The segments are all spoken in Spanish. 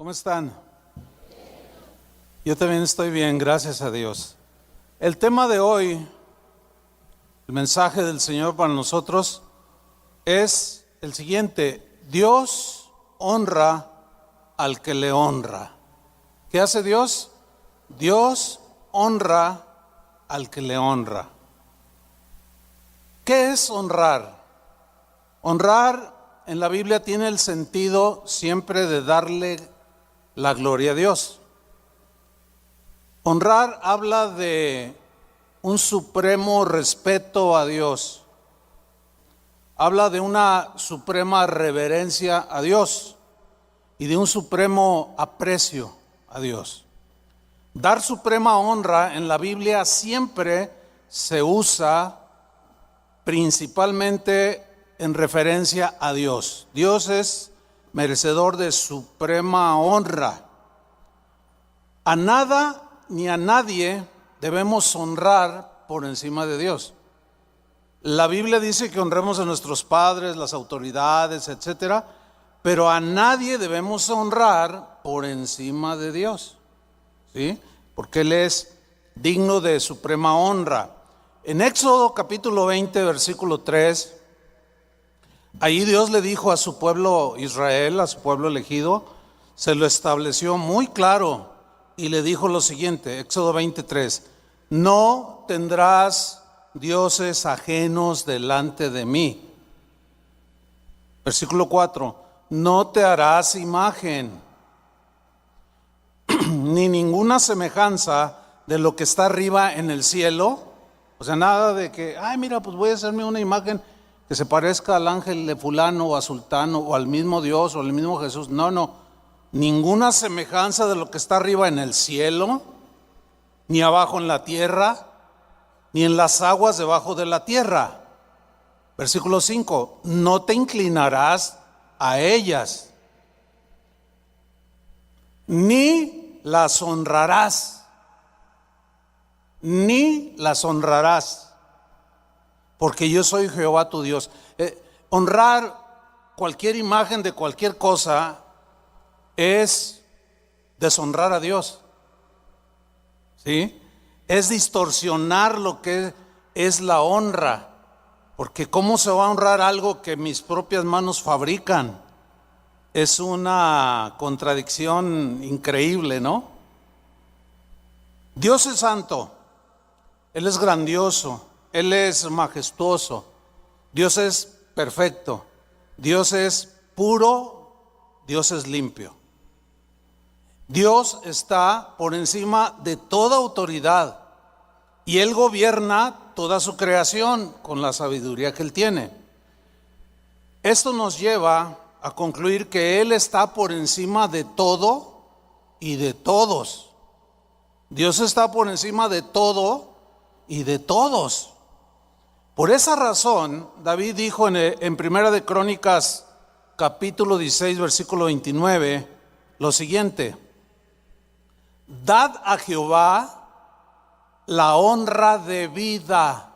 ¿Cómo están? Yo también estoy bien, gracias a Dios. El tema de hoy, el mensaje del Señor para nosotros es el siguiente: Dios honra al que le honra. ¿Qué hace Dios? Dios honra al que le honra. ¿Qué es honrar? Honrar en la Biblia tiene el sentido siempre de darle la gloria a Dios. Honrar habla de un supremo respeto a Dios. Habla de una suprema reverencia a Dios y de un supremo aprecio a Dios. Dar suprema honra en la Biblia siempre se usa principalmente en referencia a Dios. Dios es merecedor de suprema honra. A nada ni a nadie debemos honrar por encima de Dios. La Biblia dice que honremos a nuestros padres, las autoridades, etcétera, pero a nadie debemos honrar por encima de Dios, ¿sí? Porque Él es digno de suprema honra. En Éxodo capítulo 20, versículo 3, ahí Dios le dijo a su pueblo Israel, a su pueblo elegido, se lo estableció muy claro y le dijo lo siguiente, Éxodo 23, no tendrás dioses ajenos delante de mí. Versículo 4, no te harás imagen, ni ninguna semejanza de lo que está arriba en el cielo. O sea, nada de que, ay, mira, pues voy a hacerme una imagen que se parezca al ángel de fulano o a sultano o al mismo Dios o al mismo Jesús. No, ninguna semejanza de lo que está arriba en el cielo, ni abajo en la tierra, ni en las aguas debajo de la tierra. Versículo 5, no te inclinarás a ellas, ni las honrarás. Ni las honrarás, porque yo soy Jehová tu Dios. Honrar cualquier imagen de cualquier cosa es deshonrar a Dios, ¿sí? Es distorsionar lo que es la honra, porque ¿cómo se va a honrar algo que mis propias manos fabrican? Es una contradicción increíble, ¿no? Dios es santo. Él es grandioso, Él es majestuoso, Dios es perfecto, Dios es puro, Dios es limpio. Dios está por encima de toda autoridad y Él gobierna toda su creación con la sabiduría que Él tiene. Esto nos lleva a concluir que Él está por encima de todo y de todos. Dios está por encima de todo y de todos. Por esa razón, David dijo en Primera de Crónicas, capítulo 16, versículo 29, lo siguiente: dad a Jehová la honra debida.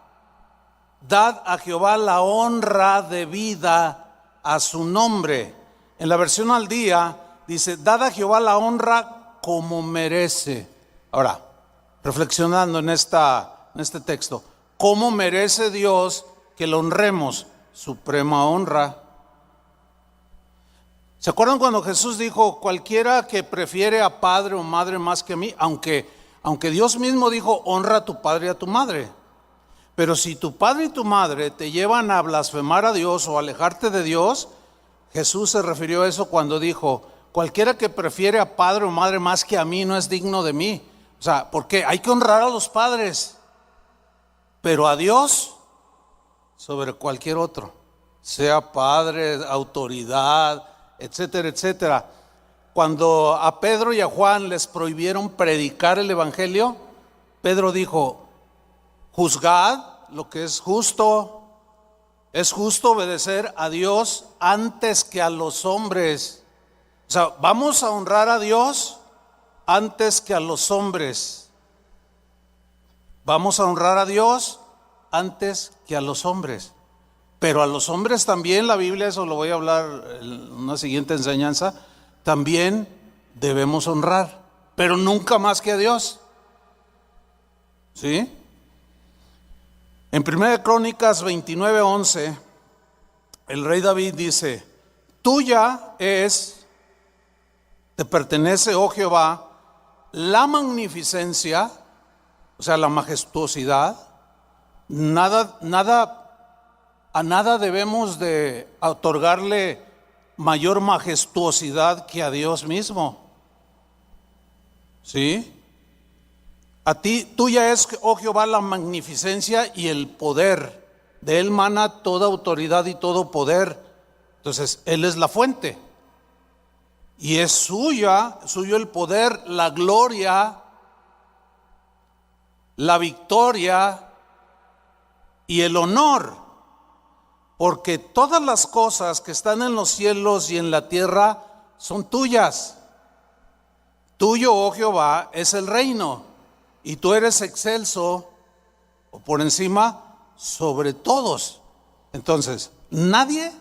Dad a Jehová la honra debida a su nombre. En la versión al día dice: dad a Jehová la honra como merece. Ahora, reflexionando en este texto, ¿cómo merece Dios que lo honremos? Suprema honra. ¿Se acuerdan cuando Jesús dijo: cualquiera que prefiere a padre o madre más que a mí? Aunque Dios mismo dijo: honra a tu padre y a tu madre. Pero si tu padre y tu madre te llevan a blasfemar a Dios o a alejarte de Dios, Jesús se refirió a eso cuando dijo: cualquiera que prefiere a padre o madre más que a mí no es digno de mí. O sea, porque hay que honrar a los padres, pero a Dios sobre cualquier otro, sea padre, autoridad, etcétera, etcétera. Cuando a Pedro y a Juan les prohibieron predicar el evangelio, Pedro dijo: juzgad lo que es justo obedecer a Dios antes que a los hombres. O sea, vamos a honrar a Dios antes que a los hombres. Vamos a honrar a Dios antes que a los hombres. Pero a los hombres también, la Biblia, eso lo voy a hablar en una siguiente enseñanza, también debemos honrar, pero nunca más que a Dios. ¿Sí? En 1 Crónicas 29:11, el rey David dice: tuya es, te pertenece, oh Jehová, la magnificencia, o sea, la majestuosidad. A nada debemos de otorgarle mayor majestuosidad que a Dios mismo. ¿Sí? A ti, tuya es, oh Jehová, la magnificencia y el poder. De él mana toda autoridad y todo poder. Entonces, él es la fuente. Y es suyo el poder, la gloria, la victoria y el honor. Porque todas las cosas que están en los cielos y en la tierra son tuyas. Tuyo, oh Jehová, es el reino. Y tú eres excelso, o por encima, sobre todos. Entonces, nadie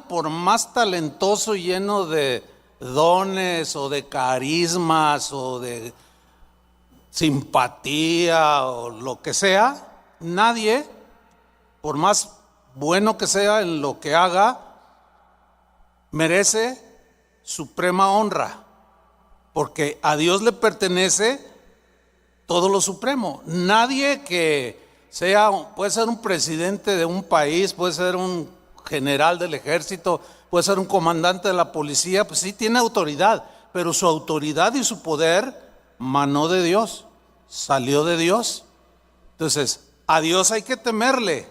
por más talentoso y lleno de dones o de carismas o de simpatía o lo que sea, nadie, por más bueno que sea en lo que haga, merece suprema honra, porque a Dios le pertenece todo lo supremo. Nadie que sea, puede ser un presidente de un país, puede ser un general del ejército, puede ser un comandante de la policía, pues sí tiene autoridad, pero su autoridad y su poder manó de Dios, salió de Dios. Entonces, a Dios hay que temerle,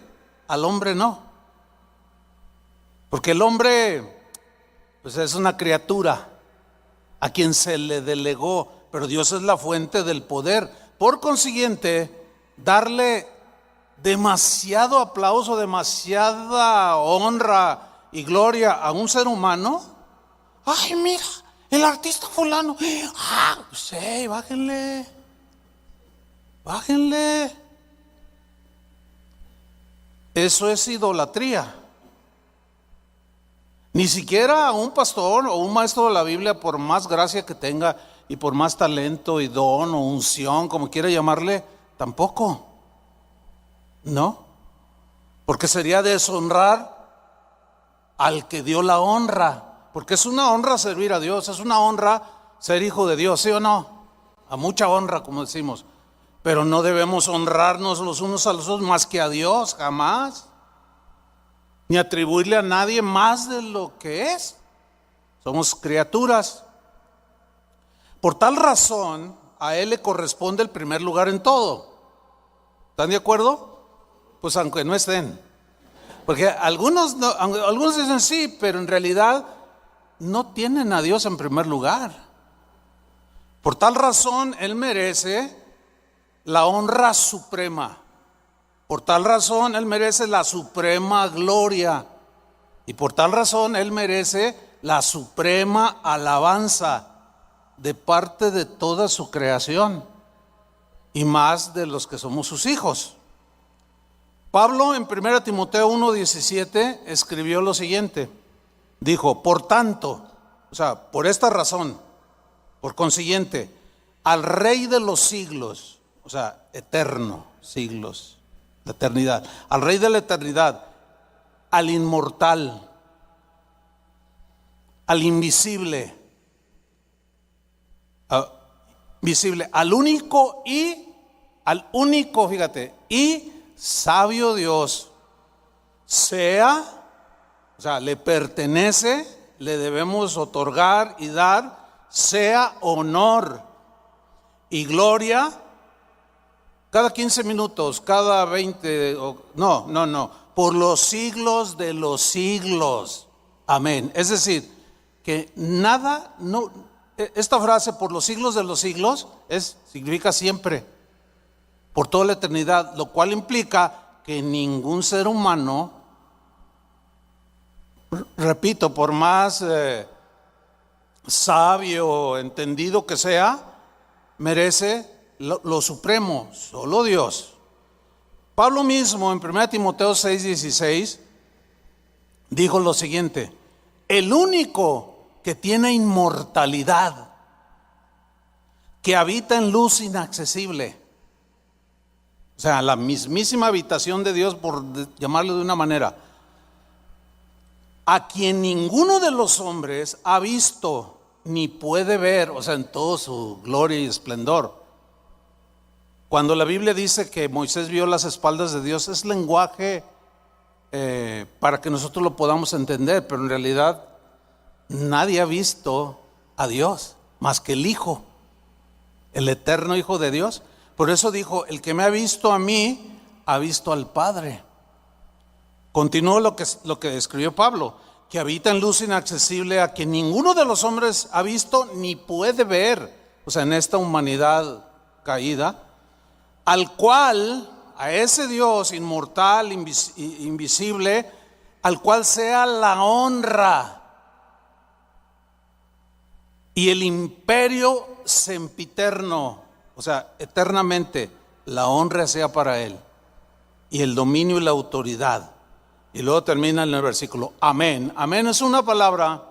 al hombre no, porque el hombre pues es una criatura a quien se le delegó, pero Dios es la fuente del poder. Por consiguiente, darle demasiado aplauso, demasiada honra y gloria a un ser humano. Ay, mira, el artista fulano. Pues bájenle. Eso es idolatría. Ni siquiera a un pastor o un maestro de la Biblia, por más gracia que tenga y por más talento y don o unción, como quiera llamarle, tampoco. No, porque sería deshonrar al que dio la honra, porque es una honra servir a Dios, es una honra ser hijo de Dios, ¿sí o no? A mucha honra, como decimos, pero no debemos honrarnos los unos a los otros más que a Dios, jamás, ni atribuirle a nadie más de lo que es. Somos criaturas. Por tal razón, a Él le corresponde el primer lugar en todo. ¿Están de acuerdo? Pues aunque no estén. Porque algunos dicen sí, pero en realidad no tienen a Dios en primer lugar. Por tal razón, Él merece la honra suprema. Por tal razón, Él merece la suprema gloria. Y por tal razón, Él merece la suprema alabanza de parte de toda su creación, y más de los que somos sus hijos. Pablo en 1 Timoteo 1:17 escribió lo siguiente. Dijo: por tanto, o sea, por esta razón, por consiguiente, al Rey de los siglos, o sea, eterno, siglos, la eternidad, al Rey de la eternidad, al inmortal, al invisible, visible, al único, fíjate, y sabio Dios, o sea, le pertenece, le debemos otorgar y dar, sea honor y gloria cada 15 minutos, cada 20, por los siglos de los siglos. Amén. Es decir, que nada, esta frase, por los siglos de los siglos, significa siempre, por toda la eternidad, lo cual implica que ningún ser humano, repito, por más sabio, entendido que sea, merece lo supremo, solo Dios. Pablo mismo en 1 Timoteo 6:16 dijo lo siguiente: el único que tiene inmortalidad, que habita en luz inaccesible. O sea, la mismísima habitación de Dios, por llamarlo de una manera, a quien ninguno de los hombres ha visto ni puede ver, o sea, en toda su gloria y esplendor. Cuando la Biblia dice que Moisés vio las espaldas de Dios, es lenguaje para que nosotros lo podamos entender, pero en realidad nadie ha visto a Dios más que el Hijo, el eterno Hijo de Dios. Por eso dijo, el que me ha visto a mí, ha visto al Padre. Continuó lo que escribió Pablo, que habita en luz inaccesible, a quien ninguno de los hombres ha visto ni puede ver, o sea, en esta humanidad caída, al cual, a ese Dios inmortal, invisible, al cual sea la honra y el imperio sempiterno, o sea, eternamente, la honra sea para Él, y el dominio y la autoridad. Y luego termina en el versículo, amén. Amén es una palabra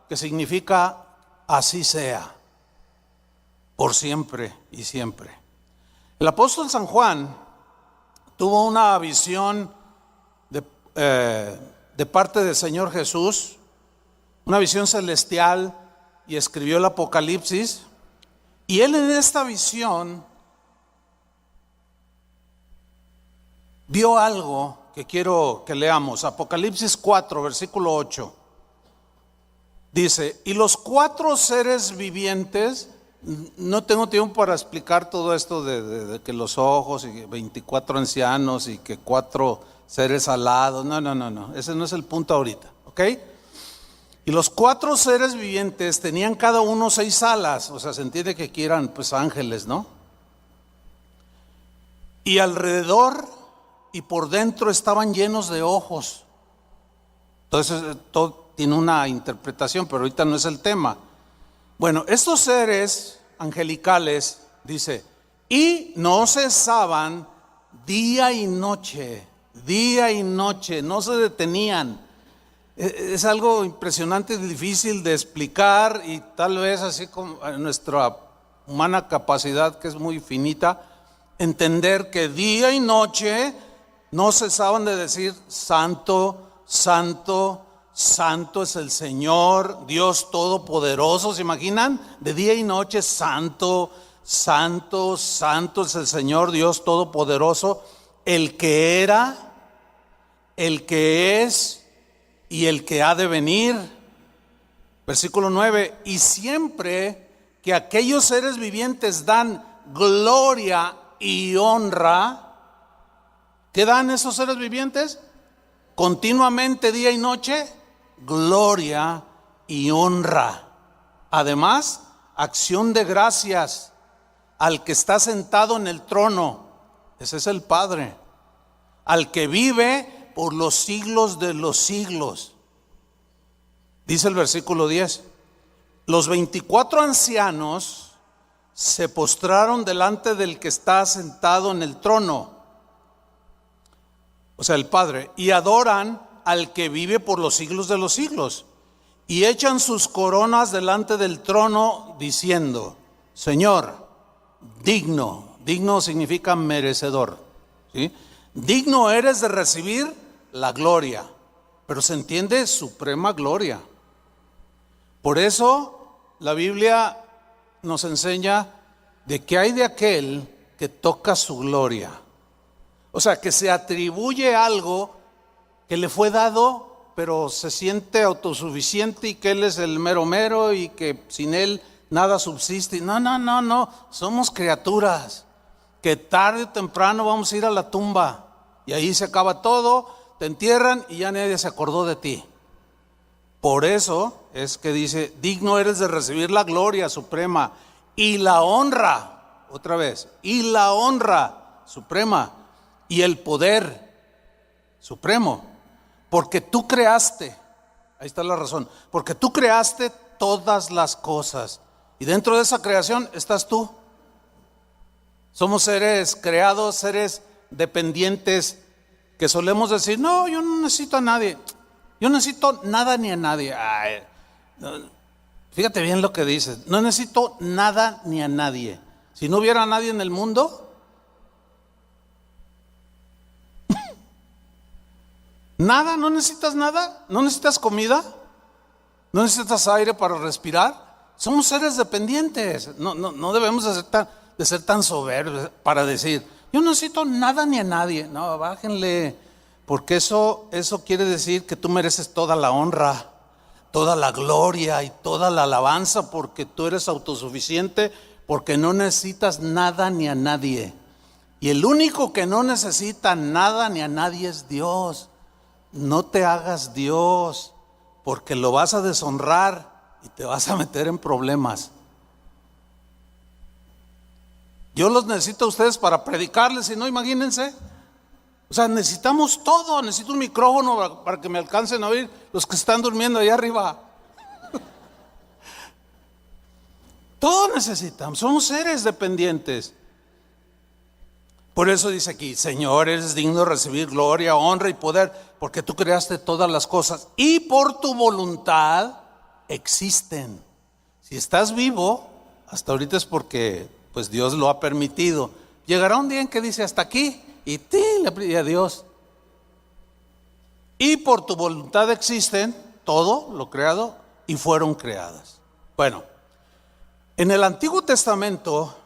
que significa así sea, por siempre y siempre. El apóstol San Juan tuvo una visión de parte del Señor Jesús, una visión celestial, y escribió el Apocalipsis. Y él en esta visión vio algo que quiero que leamos. Apocalipsis 4, versículo 8. Dice, y los 4 seres vivientes, no tengo tiempo para explicar todo esto de que los ojos y 24 ancianos y que 4 seres alados. No, ese no es el punto ahorita, ¿ok? Y los 4 seres vivientes tenían cada uno 6 alas, o sea, se entiende que aquí eran pues ángeles, ¿no? Y alrededor y por dentro estaban llenos de ojos. Entonces todo tiene una interpretación, pero ahorita no es el tema. Bueno, estos seres angelicales, dice, y no cesaban día y noche, no se detenían. Es algo impresionante y difícil de explicar, y tal vez así como nuestra humana capacidad, que es muy finita, entender que día y noche no cesaban de decir santo, santo, santo es el Señor, Dios Todopoderoso. ¿Se imaginan? De día y noche, santo, santo, santo es el Señor, Dios Todopoderoso, el que era, el que es y el que ha de venir. Versículo 9, y siempre que aquellos seres vivientes dan gloria y honra, ¿qué dan esos seres vivientes? Continuamente, día y noche, gloria y honra. Además, acción de gracias al que está sentado en el trono, ese es el Padre, al que vive por los siglos de los siglos. Dice el versículo 10, los 24 ancianos se postraron delante del que está sentado en el trono, o sea, el Padre, y adoran al que vive por los siglos de los siglos, y echan sus coronas delante del trono diciendo, Señor, digno significa merecedor, ¿sí? Digno eres de recibir la gloria, pero se entiende suprema gloria. Por eso la Biblia nos enseña de que hay de aquel que toca su gloria, o sea, que se atribuye algo que le fue dado, pero se siente autosuficiente y que él es el mero mero y que sin él nada subsiste. No, somos criaturas que tarde o temprano vamos a ir a la tumba y ahí se acaba todo, te entierran y ya nadie se acordó de ti. Por eso es que dice, digno eres de recibir la gloria suprema y la honra, otra vez, y la honra suprema y el poder supremo, porque tú creaste, ahí está la razón, porque tú creaste todas las cosas y dentro de esa creación estás tú. Somos seres creados, seres dependientes, que solemos decir, no, yo no necesito a nadie, yo no necesito nada ni a nadie. Ay, no. Fíjate bien lo que dice. No necesito nada ni a nadie. Si no hubiera nadie en el mundo, nada, no necesitas nada. No necesitas comida. No necesitas aire para respirar. Somos seres dependientes. No debemos de ser tan soberbios para decir, yo no necesito nada ni a nadie. No, bájenle. Porque eso quiere decir que tú mereces toda la honra, toda la gloria y toda la alabanza, porque tú eres autosuficiente, porque no necesitas nada ni a nadie. Y el único que no necesita nada ni a nadie es Dios. No te hagas Dios, porque lo vas a deshonrar y te vas a meter en problemas. Yo los necesito a ustedes para predicarles, si no, imagínense. O sea, necesitamos todo. Necesito un micrófono para que me alcancen a oír los que están durmiendo allá arriba. Todo necesitamos. Somos seres dependientes. Por eso dice aquí, Señor, eres digno de recibir gloria, honra y poder, porque tú creaste todas las cosas y por tu voluntad existen. Si estás vivo, hasta ahorita es porque pues Dios lo ha permitido. Llegará un día en que dice hasta aquí. Y le pedí a Dios. Y por tu voluntad existen todo lo creado y fueron creadas. Bueno, en el Antiguo Testamento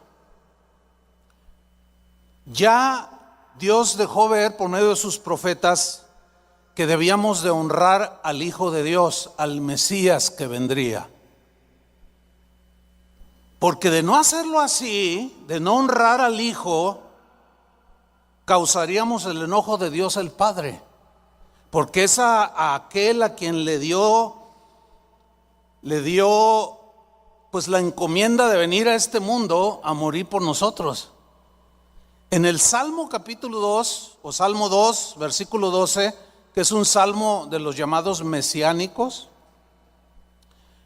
ya Dios dejó ver por medio de sus profetas que debíamos de honrar al Hijo de Dios, al Mesías que vendría. Porque de no hacerlo así, de no honrar al Hijo, causaríamos el enojo de Dios el Padre, porque es a aquel a quien le dio pues la encomienda de venir a este mundo a morir por nosotros. En el Salmo capítulo 2 o Salmo 2 versículo 12, que es un salmo de los llamados mesiánicos,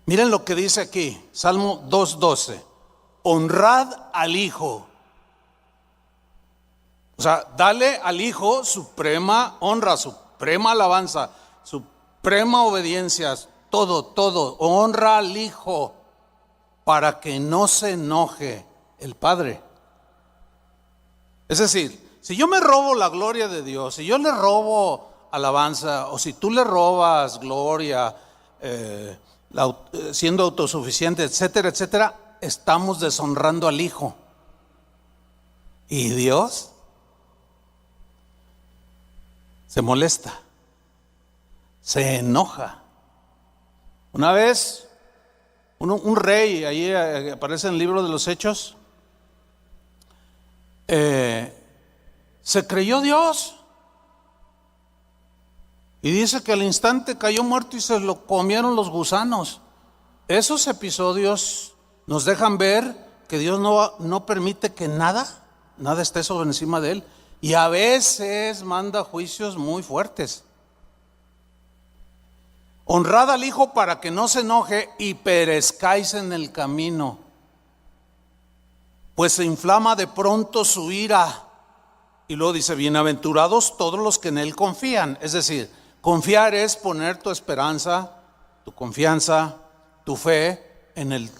miren lo que dice aquí, Salmo 2:12: honrad al Hijo. O sea, dale al Hijo suprema honra, suprema alabanza, suprema obediencia, todo. Honra al Hijo para que no se enoje el Padre. Es decir, si yo me robo la gloria de Dios, si yo le robo alabanza, o si tú le robas gloria, siendo autosuficiente, etcétera, etcétera, estamos deshonrando al Hijo. ¿Y Dios? Se molesta, se enoja. Una vez, un rey, ahí aparece en el libro de los Hechos, se creyó Dios. Y dice que al instante cayó muerto y se lo comieron los gusanos. Esos episodios nos dejan ver que Dios no permite que nada esté sobre encima de él. Y a veces manda juicios muy fuertes. Honrad al Hijo para que no se enoje y perezcáis en el camino, pues se inflama de pronto su ira. Y luego dice, bienaventurados todos los que en Él confían. Es decir, confiar es poner tu esperanza, tu confianza, tu fe en el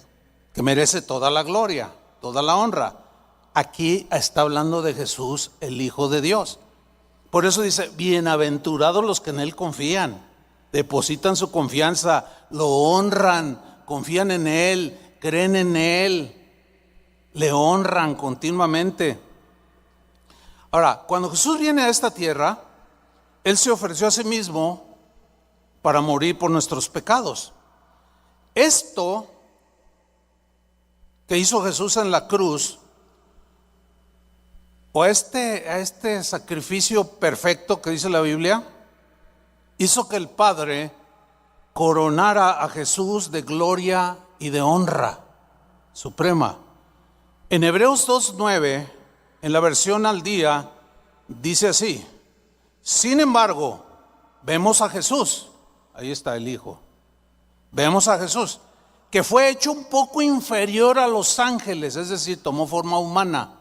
que merece toda la gloria, toda la honra. Aquí está hablando de Jesús, el Hijo de Dios. Por eso dice, bienaventurados los que en Él confían, depositan su confianza, lo honran, confían en Él, creen en Él, le honran continuamente. Ahora, cuando Jesús viene a esta tierra, Él se ofreció a sí mismo para morir por nuestros pecados. Esto que hizo Jesús en la cruz, o a este sacrificio perfecto que dice la Biblia, hizo que el Padre coronara a Jesús de gloria y de honra suprema. En Hebreos 2:9, en la versión al día, dice así: sin embargo, vemos a Jesús, ahí está el Hijo, vemos a Jesús, que fue hecho un poco inferior a los ángeles, es decir, tomó forma humana.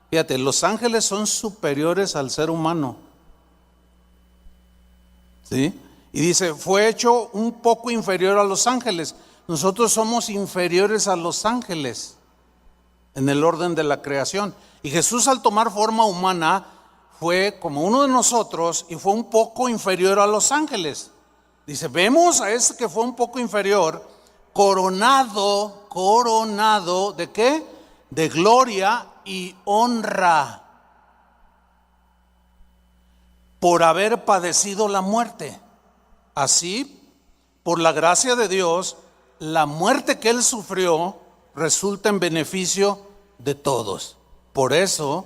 Fíjate, los ángeles son superiores al ser humano. ¿Sí? Y dice, fue hecho un poco inferior a los ángeles. nosotros somos inferiores a los ángeles en el orden de la creación. Y Jesús, al tomar forma humana, fue como uno de nosotros y fue un poco inferior a los ángeles. Dice, vemos a ese que fue un poco inferior, coronado, ¿de qué? De gloria y honra, por haber padecido la muerte. Así, por la gracia de Dios, la muerte que él sufrió resulta en beneficio de todos. Por eso,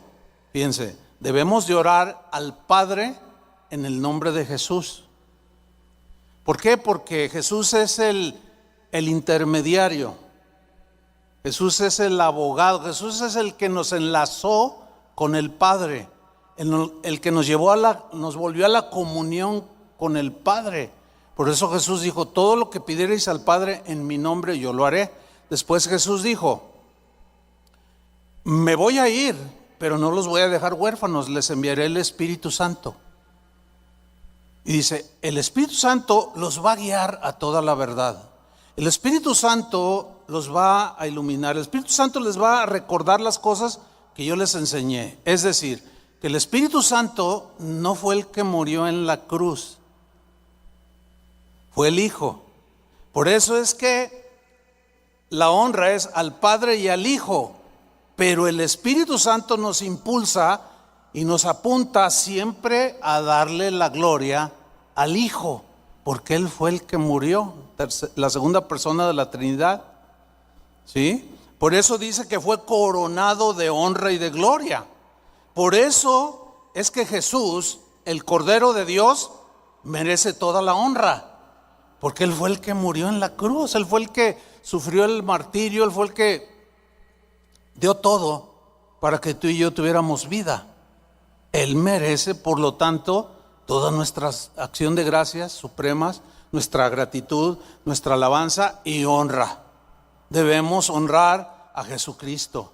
fíjense, debemos de orar al Padre en el nombre de Jesús. ¿Por qué? Porque Jesús es el intermediario. Jesús es el abogado. Jesús es el que nos enlazó con el Padre, el que nos volvió a la comunión con el Padre. Por eso Jesús dijo, todo lo que pidierais al Padre en mi nombre yo lo haré. Después Jesús dijo, me voy a ir, pero no los voy a dejar huérfanos, les enviaré el Espíritu Santo. Y dice, el Espíritu Santo los va a guiar a toda la verdad. El Espíritu Santo los va a iluminar. El Espíritu Santo les va a recordar las cosas que yo les enseñé. Es decir, que el Espíritu Santo no fue el que murió en la cruz, fue el Hijo. Por eso es que la honra es al Padre y al Hijo, pero el Espíritu Santo nos impulsa y nos apunta siempre a darle la gloria al Hijo, porque Él fue el que murió, la segunda persona de la Trinidad. ¿Sí? Por eso dice que fue coronado de honra y de gloria. Por eso es que Jesús, el Cordero de Dios, merece toda la honra, porque Él fue el que murió en la cruz, Él fue el que sufrió el martirio, Él fue el que dio todo para que tú y yo tuviéramos vida. Él merece, por lo tanto, toda nuestra acción de gracias supremas, nuestra gratitud, nuestra alabanza y honra. Debemos honrar a Jesucristo.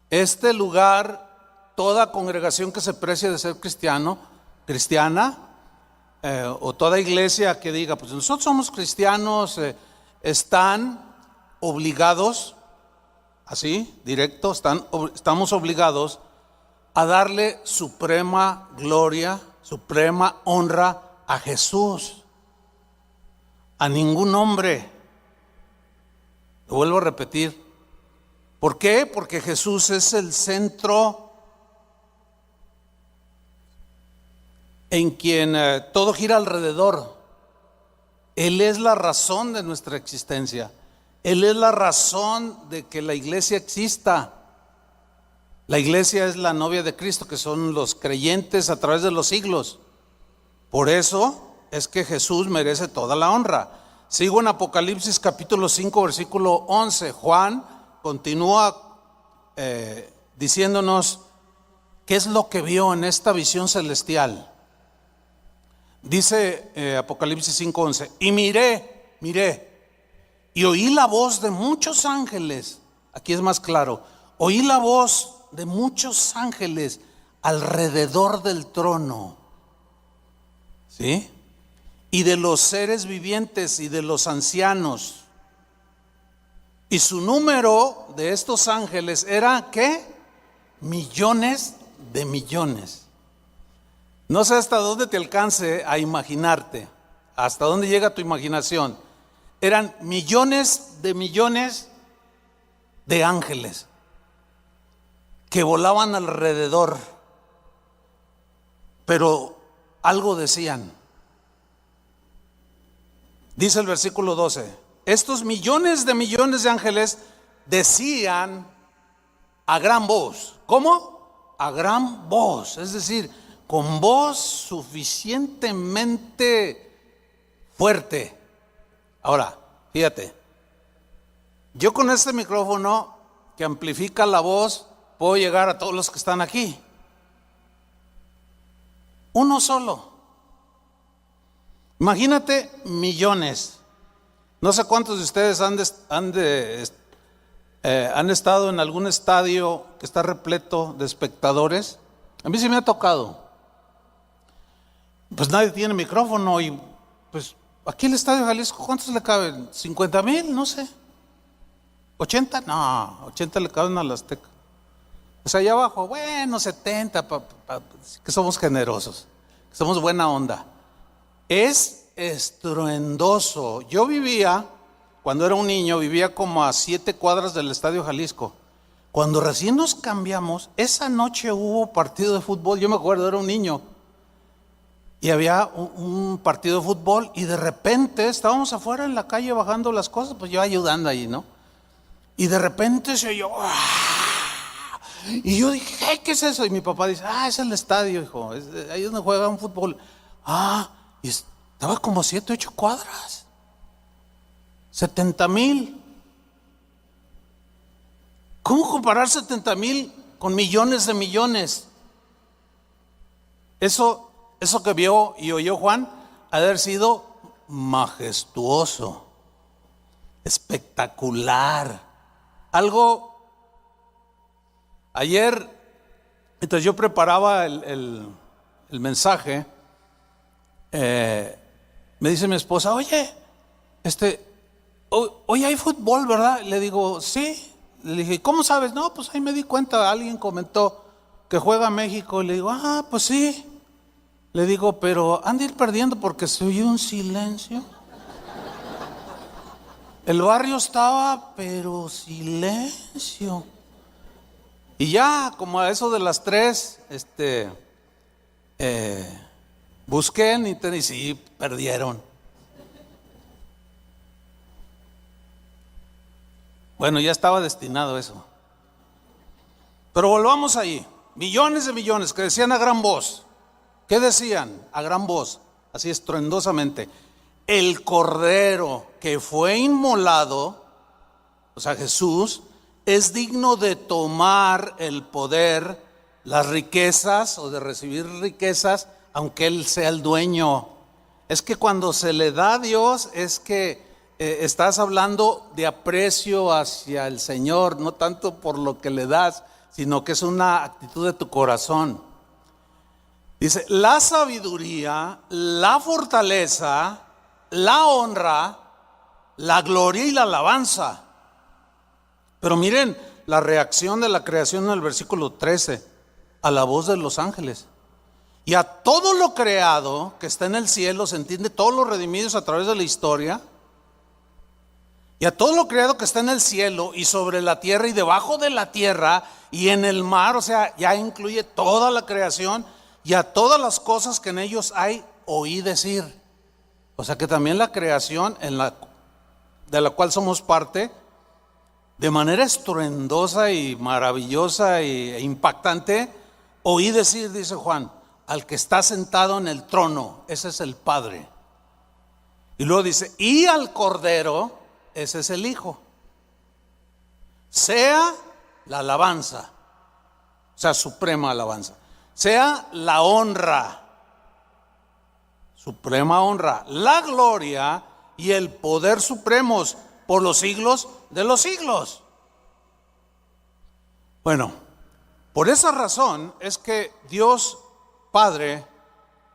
Este lugar, toda congregación que se precie de ser cristiana, o toda iglesia que diga, pues nosotros somos cristianos, están obligados, así, directo, estamos obligados a darle suprema gloria, suprema honra a Jesús, a ningún hombre. Lo vuelvo a repetir. ¿Por qué? Porque Jesús es el centro en quien todo gira alrededor. Él es la razón de nuestra existencia. Él es la razón de que la iglesia exista. La iglesia es la novia de Cristo, que son los creyentes a través de los siglos. Por eso es que Jesús merece toda la honra. Sigo en Apocalipsis capítulo 5, versículo 11. Juan continúa diciéndonos qué es lo que vio en esta visión celestial. Dice Apocalipsis 5:11, y miré, y oí la voz de muchos ángeles. Aquí es más claro, oí la voz de muchos ángeles alrededor del trono, ¿sí? Y de los seres vivientes y de los ancianos. Y su número de estos ángeles era, ¿qué? Millones de millones. No sé hasta dónde te alcance a imaginarte, hasta dónde llega tu imaginación. Eran millones de ángeles que volaban alrededor, pero algo decían. Dice el versículo 12, estos millones de ángeles decían a gran voz. ¿Cómo? A gran voz, es decir, con voz suficientemente fuerte. Ahora, fíjate, yo con este micrófono que amplifica la voz puedo llegar a todos los que están aquí. Uno solo. Imagínate millones. No sé cuántos de ustedes han estado en algún estadio que está repleto de espectadores. A mí se me ha tocado. Pues nadie tiene micrófono y pues Aquí el Estadio Jalisco, ¿cuántos le caben? ¿50,000? No sé. ¿80? No, 80 le caben al Azteca. O sea, allá abajo, bueno, 70, que somos generosos, que somos buena onda. Es estruendoso. Yo vivía, cuando era un niño, vivía como a 7 cuadras del Estadio Jalisco. Cuando recién nos cambiamos, esa noche hubo partido de fútbol. Yo me acuerdo, era un niño. Y había un partido de fútbol y de repente estábamos afuera en la calle bajando las cosas, pues yo ayudando ahí, ¿no? Y de repente se oyó, ¡ah! Y yo dije, ¿qué es eso? Y mi papá dice, es el estadio, hijo, ahí es donde juegan fútbol. Y estaba como 7, 8 cuadras, 70,000. ¿Cómo comparar 70,000 con millones de millones? Eso que vio y oyó Juan ha de haber sido majestuoso, espectacular. Algo. Ayer, entonces yo preparaba el mensaje, me dice mi esposa, oye, hoy hay fútbol, ¿verdad? Le digo, sí. Le dije, ¿cómo sabes? No, pues ahí me di cuenta, alguien comentó que juega México. Y le digo, pues sí. Le digo, pero han de ir perdiendo porque se oye un silencio. El barrio estaba, pero silencio. Y ya, como a eso de las 3, busqué en internet y sí, perdieron. Bueno, ya estaba destinado eso. Pero volvamos ahí. Millones de millones que decían a gran voz. ¿Qué decían? A gran voz, así estruendosamente. El Cordero que fue inmolado, o sea, Jesús, es digno de tomar el poder, las riquezas o de recibir riquezas, aunque Él sea el dueño. Es que cuando se le da a Dios es que estás hablando de aprecio hacia el Señor, no tanto por lo que le das, sino que es una actitud de tu corazón. Dice, la sabiduría, la fortaleza, la honra, la gloria y la alabanza. Pero miren la reacción de la creación en el versículo 13, a la voz de los ángeles. Y a todo lo creado que está en el cielo, se entiende, todos los redimidos a través de la historia. Y a todo lo creado que está en el cielo y sobre la tierra y debajo de la tierra y en el mar, o sea, ya incluye toda la creación y a todas las cosas que en ellos hay, oí decir. O sea que también la creación de la cual somos parte, de manera estruendosa y maravillosa e impactante, oí decir, dice Juan, al que está sentado en el trono, ese es el Padre. Y luego dice, y al Cordero, ese es el Hijo. Sea la alabanza, o sea, suprema alabanza. Sea la honra, suprema honra, la gloria y el poder supremos por los siglos de los siglos. Bueno, por esa razón es que Dios Padre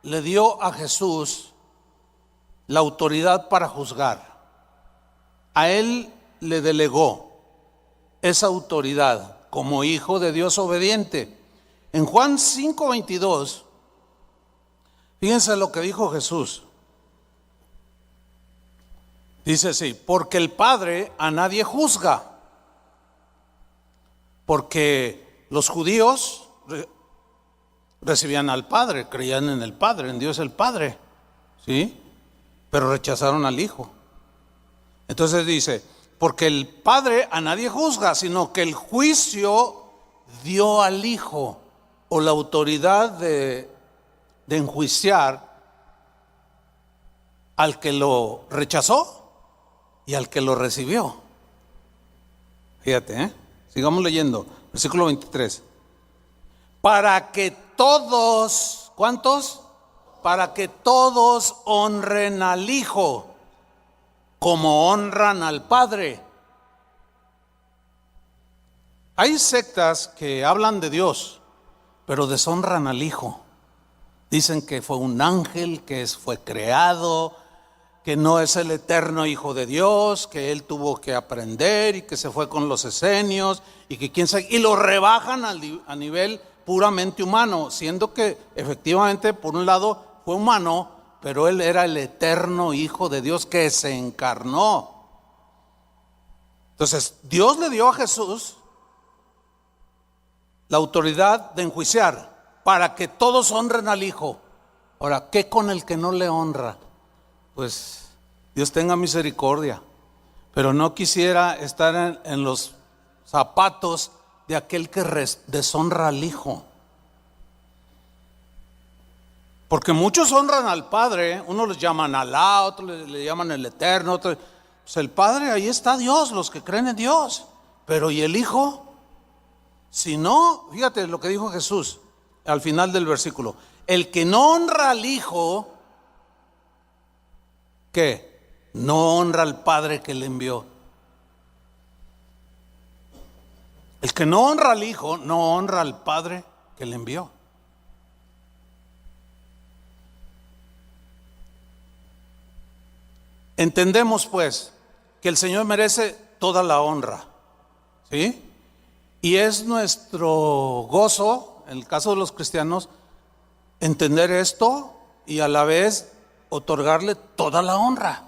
le dio a Jesús la autoridad para juzgar. A Él le delegó esa autoridad como hijo de Dios obediente. En Juan 5:22, fíjense lo que dijo Jesús. Dice así, porque el Padre a nadie juzga. Porque los judíos recibían al Padre, creían en el Padre, en Dios el Padre, ¿sí? Pero rechazaron al Hijo. Entonces dice, porque el Padre a nadie juzga, sino que el juicio dio al Hijo, o la autoridad de enjuiciar al que lo rechazó y al que lo recibió. Fíjate, sigamos leyendo, versículo 23. Para que todos, ¿cuántos? Para que todos honren al Hijo como honran al Padre. Hay sectas que hablan de Dios, pero deshonran al Hijo. Dicen que fue un ángel, que fue creado, que no es el eterno Hijo de Dios, que él tuvo que aprender y que se fue con los esenios y que quién sabe, y lo rebajan a nivel puramente humano, siendo que efectivamente por un lado fue humano, pero él era el eterno Hijo de Dios que se encarnó. Entonces Dios le dio a Jesús la autoridad de enjuiciar para que todos honren al Hijo. Ahora, ¿qué con el que no le honra? Pues Dios tenga misericordia, pero no quisiera estar en los zapatos de aquel que deshonra al Hijo. Porque muchos honran al Padre, unos les llaman Alá, otros le llaman el Eterno, otros, pues el Padre, ahí está Dios, los que creen en Dios. Pero ¿y el Hijo? Si no, fíjate lo que dijo Jesús al final del versículo: el que no honra al Hijo, ¿qué? No honra al Padre que le envió. El que no honra al Hijo, no honra al Padre que le envió. Entendemos pues que el Señor merece toda la honra, ¿sí? Y es nuestro gozo, en el caso de los cristianos, entender esto y a la vez otorgarle toda la honra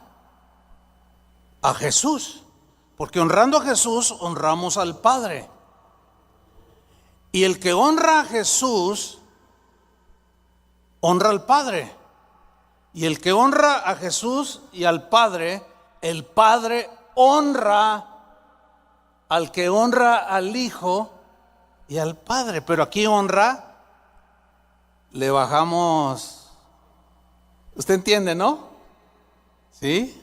a Jesús, porque honrando a Jesús honramos al Padre. Y el que honra a Jesús honra al Padre. Y el que honra a Jesús y al Padre, el Padre honra al que honra al Hijo y al Padre. Pero aquí honra, le bajamos, usted entiende, ¿no? ¿Sí?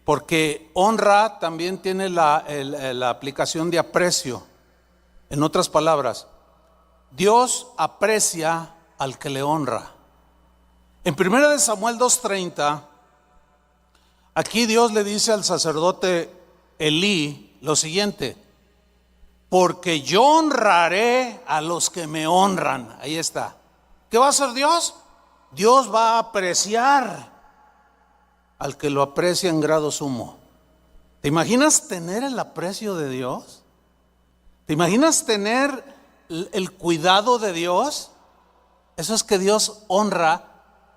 Porque honra también tiene la aplicación de aprecio. En otras palabras, Dios aprecia al que le honra. En 1 Samuel 2:30, aquí Dios le dice al sacerdote Elí lo siguiente: porque yo honraré a los que me honran. Ahí está. ¿Qué va a hacer Dios? Dios va a apreciar al que lo aprecia en grado sumo. ¿Te imaginas tener el aprecio de Dios? ¿Te imaginas tener el cuidado de Dios? Eso es que Dios honra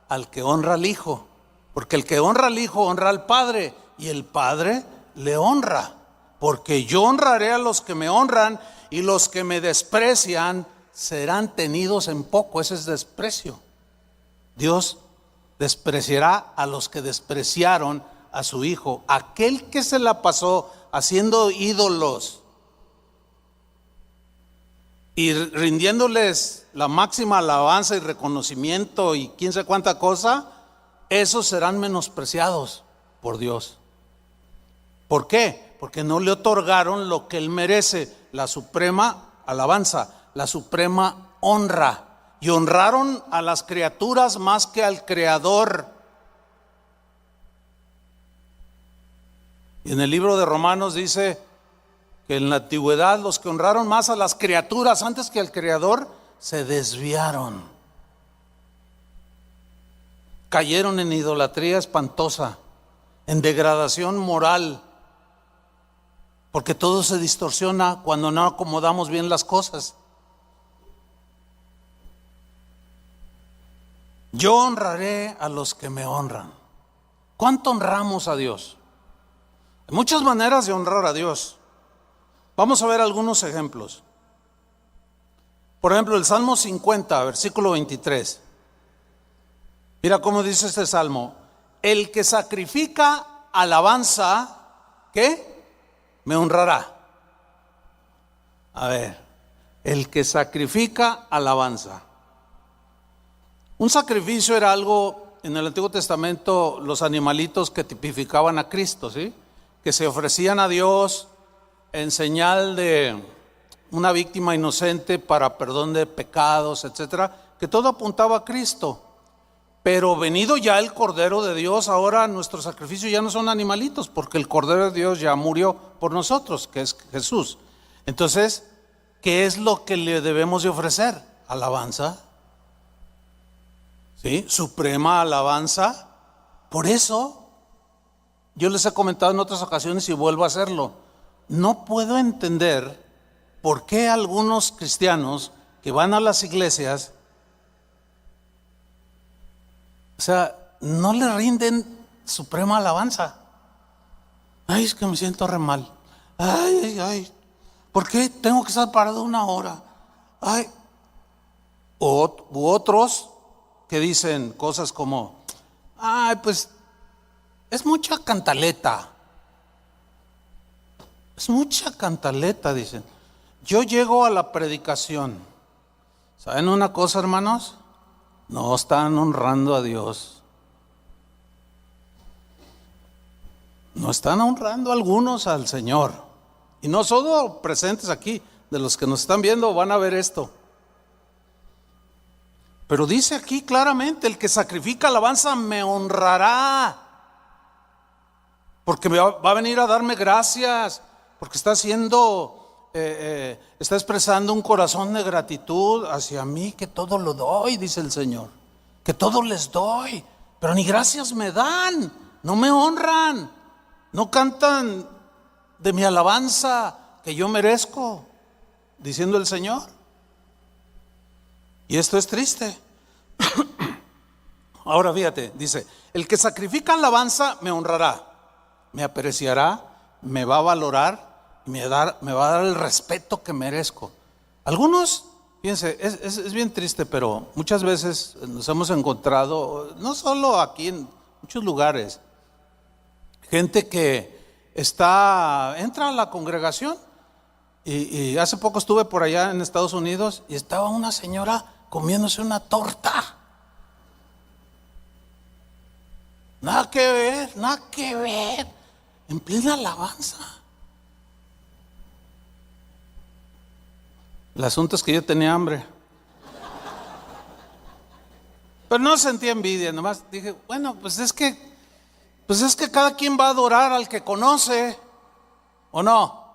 al que honra al Hijo, porque el que honra al Hijo honra al Padre, y el Padre le honra. Porque yo honraré a los que me honran, y los que me desprecian serán tenidos en poco. Ese es desprecio. Dios despreciará a los que despreciaron a su Hijo. Aquel que se la pasó haciendo ídolos y rindiéndoles la máxima alabanza y reconocimiento y quién sabe cuánta cosa, esos serán menospreciados por Dios. ¿Por qué? Porque no le otorgaron lo que él merece, la suprema alabanza, la suprema honra. Y honraron a las criaturas más que al Creador. Y en el libro de Romanos dice que en la antigüedad los que honraron más a las criaturas antes que al Creador se desviaron. Cayeron en idolatría espantosa, en degradación moral. Porque todo se distorsiona cuando no acomodamos bien las cosas. Yo honraré a los que me honran. ¿Cuánto honramos a Dios? Hay muchas maneras de honrar a Dios. Vamos a ver algunos ejemplos. Por ejemplo, el Salmo 50, versículo 23. Mira cómo dice este salmo: el que sacrifica alabanza, ¿qué? Me honrará. A ver, el que sacrifica alabanza. Un sacrificio era algo, en el Antiguo Testamento, los animalitos que tipificaban a Cristo, ¿sí? Que se ofrecían a Dios en señal de una víctima inocente para perdón de pecados, etcétera, que todo apuntaba a Cristo. Pero venido ya el Cordero de Dios, ahora nuestros sacrificios ya no son animalitos, porque el Cordero de Dios ya murió por nosotros, que es Jesús. Entonces, ¿qué es lo que le debemos de ofrecer? Alabanza, ¿sí? Suprema alabanza. Por eso Yo les he comentado en otras ocasiones y vuelvo a hacerlo. No puedo entender por qué algunos cristianos que van a las iglesias, o sea, no le rinden suprema alabanza. Ay, es que me siento re mal. Ay, ¿por qué tengo que estar parado 1 hora? Ay. U otros que dicen cosas como, ay, pues es mucha cantaleta. Es mucha cantaleta, dicen. Yo llego a la predicación. ¿Saben una cosa, hermanos? No están honrando a Dios. No están honrando algunos al Señor. Y no solo presentes aquí, de los que nos están viendo van a ver esto. Pero dice aquí claramente, el que sacrifica alabanza me honrará. Porque va a venir a darme gracias. Porque está expresando un corazón de gratitud hacia mí, que todo lo doy, dice el Señor. Que todo les doy, pero ni gracias me dan, no me honran, no cantan de mi alabanza que yo merezco, diciendo el Señor. Y esto es triste. Ahora fíjate, dice, el que sacrifica alabanza me honrará, me apreciará, me va a valorar, me va a dar el respeto que merezco. Algunos, fíjense, es bien triste, pero muchas veces nos hemos encontrado, no solo aquí, en muchos lugares, gente que entra a la congregación y hace poco estuve por allá en Estados Unidos y estaba una señora comiéndose una torta. Nada que ver, en plena alabanza. El asunto es que yo tenía hambre. Pero no sentía envidia, nomás dije, bueno, pues es que cada quien va a adorar al que conoce, ¿o no?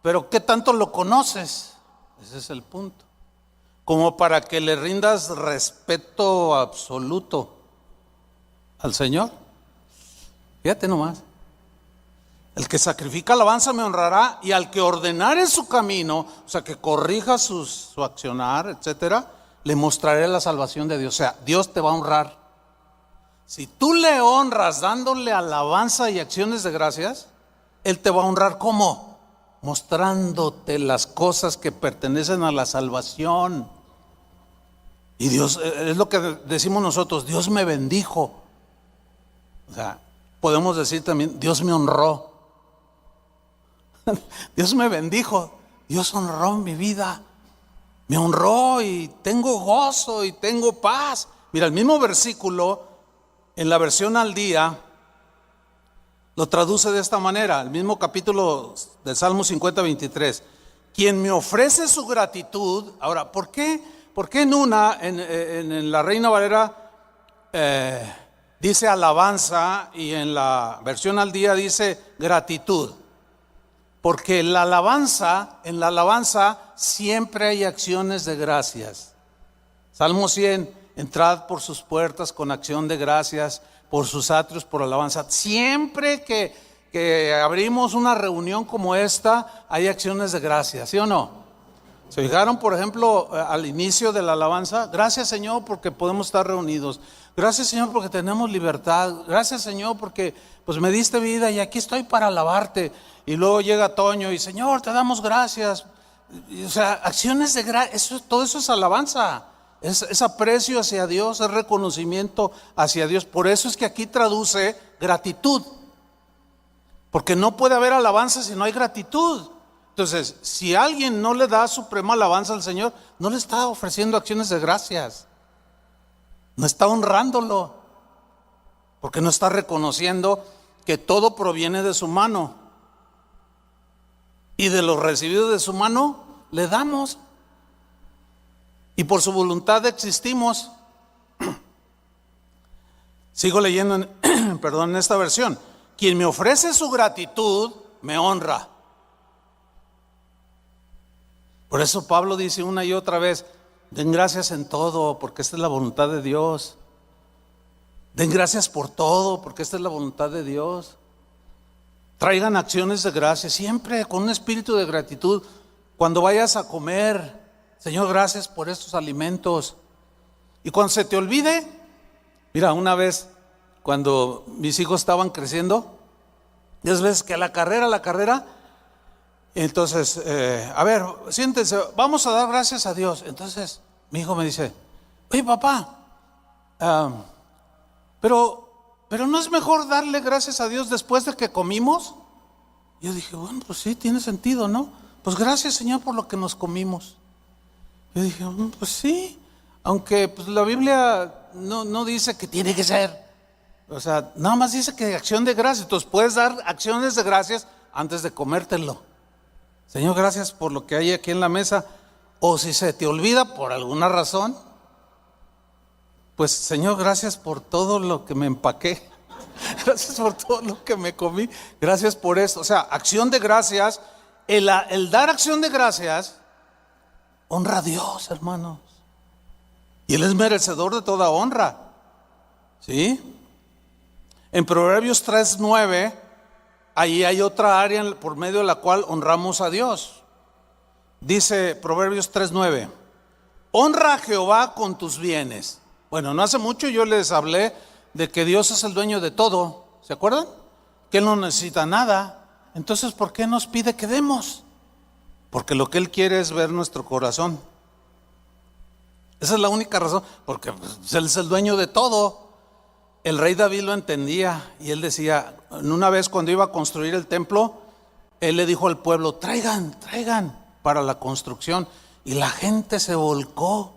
Pero ¿qué tanto lo conoces? Ese es el punto. Como para que le rindas respeto absoluto al Señor. Fíjate nomás. El que sacrifica alabanza me honrará, y al que ordenare su camino, o sea, que corrija su accionar, etcétera, le mostraré la salvación de Dios. O sea, Dios te va a honrar. Si tú le honras dándole alabanza y acciones de gracias, Él te va a honrar. ¿Cómo? Mostrándote las cosas que pertenecen a la salvación. Y Dios, es lo que decimos nosotros, Dios me bendijo. O sea, podemos decir también, Dios me honró. Dios me bendijo, Dios honró mi vida, me honró y tengo gozo y tengo paz. Mira, el mismo versículo en la versión al día lo traduce de esta manera, el mismo capítulo del Salmo 50:23. Quien me ofrece su gratitud. Ahora, ¿por qué en la Reina Valera dice alabanza y en la versión al día dice gratitud? Porque en la alabanza siempre hay acciones de gracias. Salmo 100, entrad por sus puertas con acción de gracias, por sus atrios por alabanza. Siempre que abrimos una reunión como esta, hay acciones de gracias, ¿sí o no? ¿Se fijaron, por ejemplo, al inicio de la alabanza? Gracias, Señor, porque podemos estar reunidos. Gracias, Señor, porque tenemos libertad. Gracias, Señor, porque pues me diste vida y aquí estoy para alabarte. Y luego llega Toño y, Señor, te damos gracias. O sea, acciones de gracias, todo eso es alabanza. Es aprecio hacia Dios, es reconocimiento hacia Dios. Por eso es que aquí traduce gratitud. Porque no puede haber alabanza si no hay gratitud. Entonces, si alguien no le da suprema alabanza al Señor, no le está ofreciendo acciones de gracias. No está honrándolo. Porque no está reconociendo que todo proviene de su mano. Y de lo recibido de su mano, le damos. Y por su voluntad existimos. Sigo leyendo en esta versión. Quien me ofrece su gratitud, me honra. Por eso Pablo dice una y otra vez, den gracias en todo, porque esta es la voluntad de Dios. Den gracias por todo, porque esta es la voluntad de Dios. Traigan acciones de gracia, siempre con un espíritu de gratitud. Cuando vayas a comer, Señor, gracias por estos alimentos. Y cuando se te olvide, mira, una vez cuando mis hijos estaban creciendo, ya ves que a la carrera, entonces, a ver, siéntense, vamos a dar gracias a Dios. Entonces mi hijo me dice, oye papá, pero ¿no es mejor darle gracias a Dios después de que comimos? Yo dije, bueno, pues sí, tiene sentido, ¿no? Pues gracias, Señor, por lo que nos comimos. Yo dije, pues sí, aunque pues, la Biblia no dice que tiene que ser. O sea, nada más dice que acción de gracias. Entonces puedes dar acciones de gracias antes de comértelo. Señor, gracias por lo que hay aquí en la mesa. O si se te olvida por alguna razón, pues Señor, gracias por todo lo que me empaqué. Gracias por todo lo que me comí. Gracias por esto. O sea, acción de gracias. El dar acción de gracias honra a Dios, hermanos. Y Él es merecedor de toda honra. ¿Sí? En Proverbios 3:9, ahí hay otra área por medio de la cual honramos a Dios. Dice Proverbios 3:9, honra a Jehová con tus bienes. Bueno, no hace mucho yo les hablé de que Dios es el dueño de todo. ¿Se acuerdan? Que Él no necesita nada. Entonces, ¿por qué nos pide que demos? Porque lo que Él quiere es ver nuestro corazón. Esa es la única razón, porque pues, Él es el dueño de todo. El rey David lo entendía y él decía, una vez cuando iba a construir el templo, él le dijo al pueblo, traigan para la construcción. Y la gente se volcó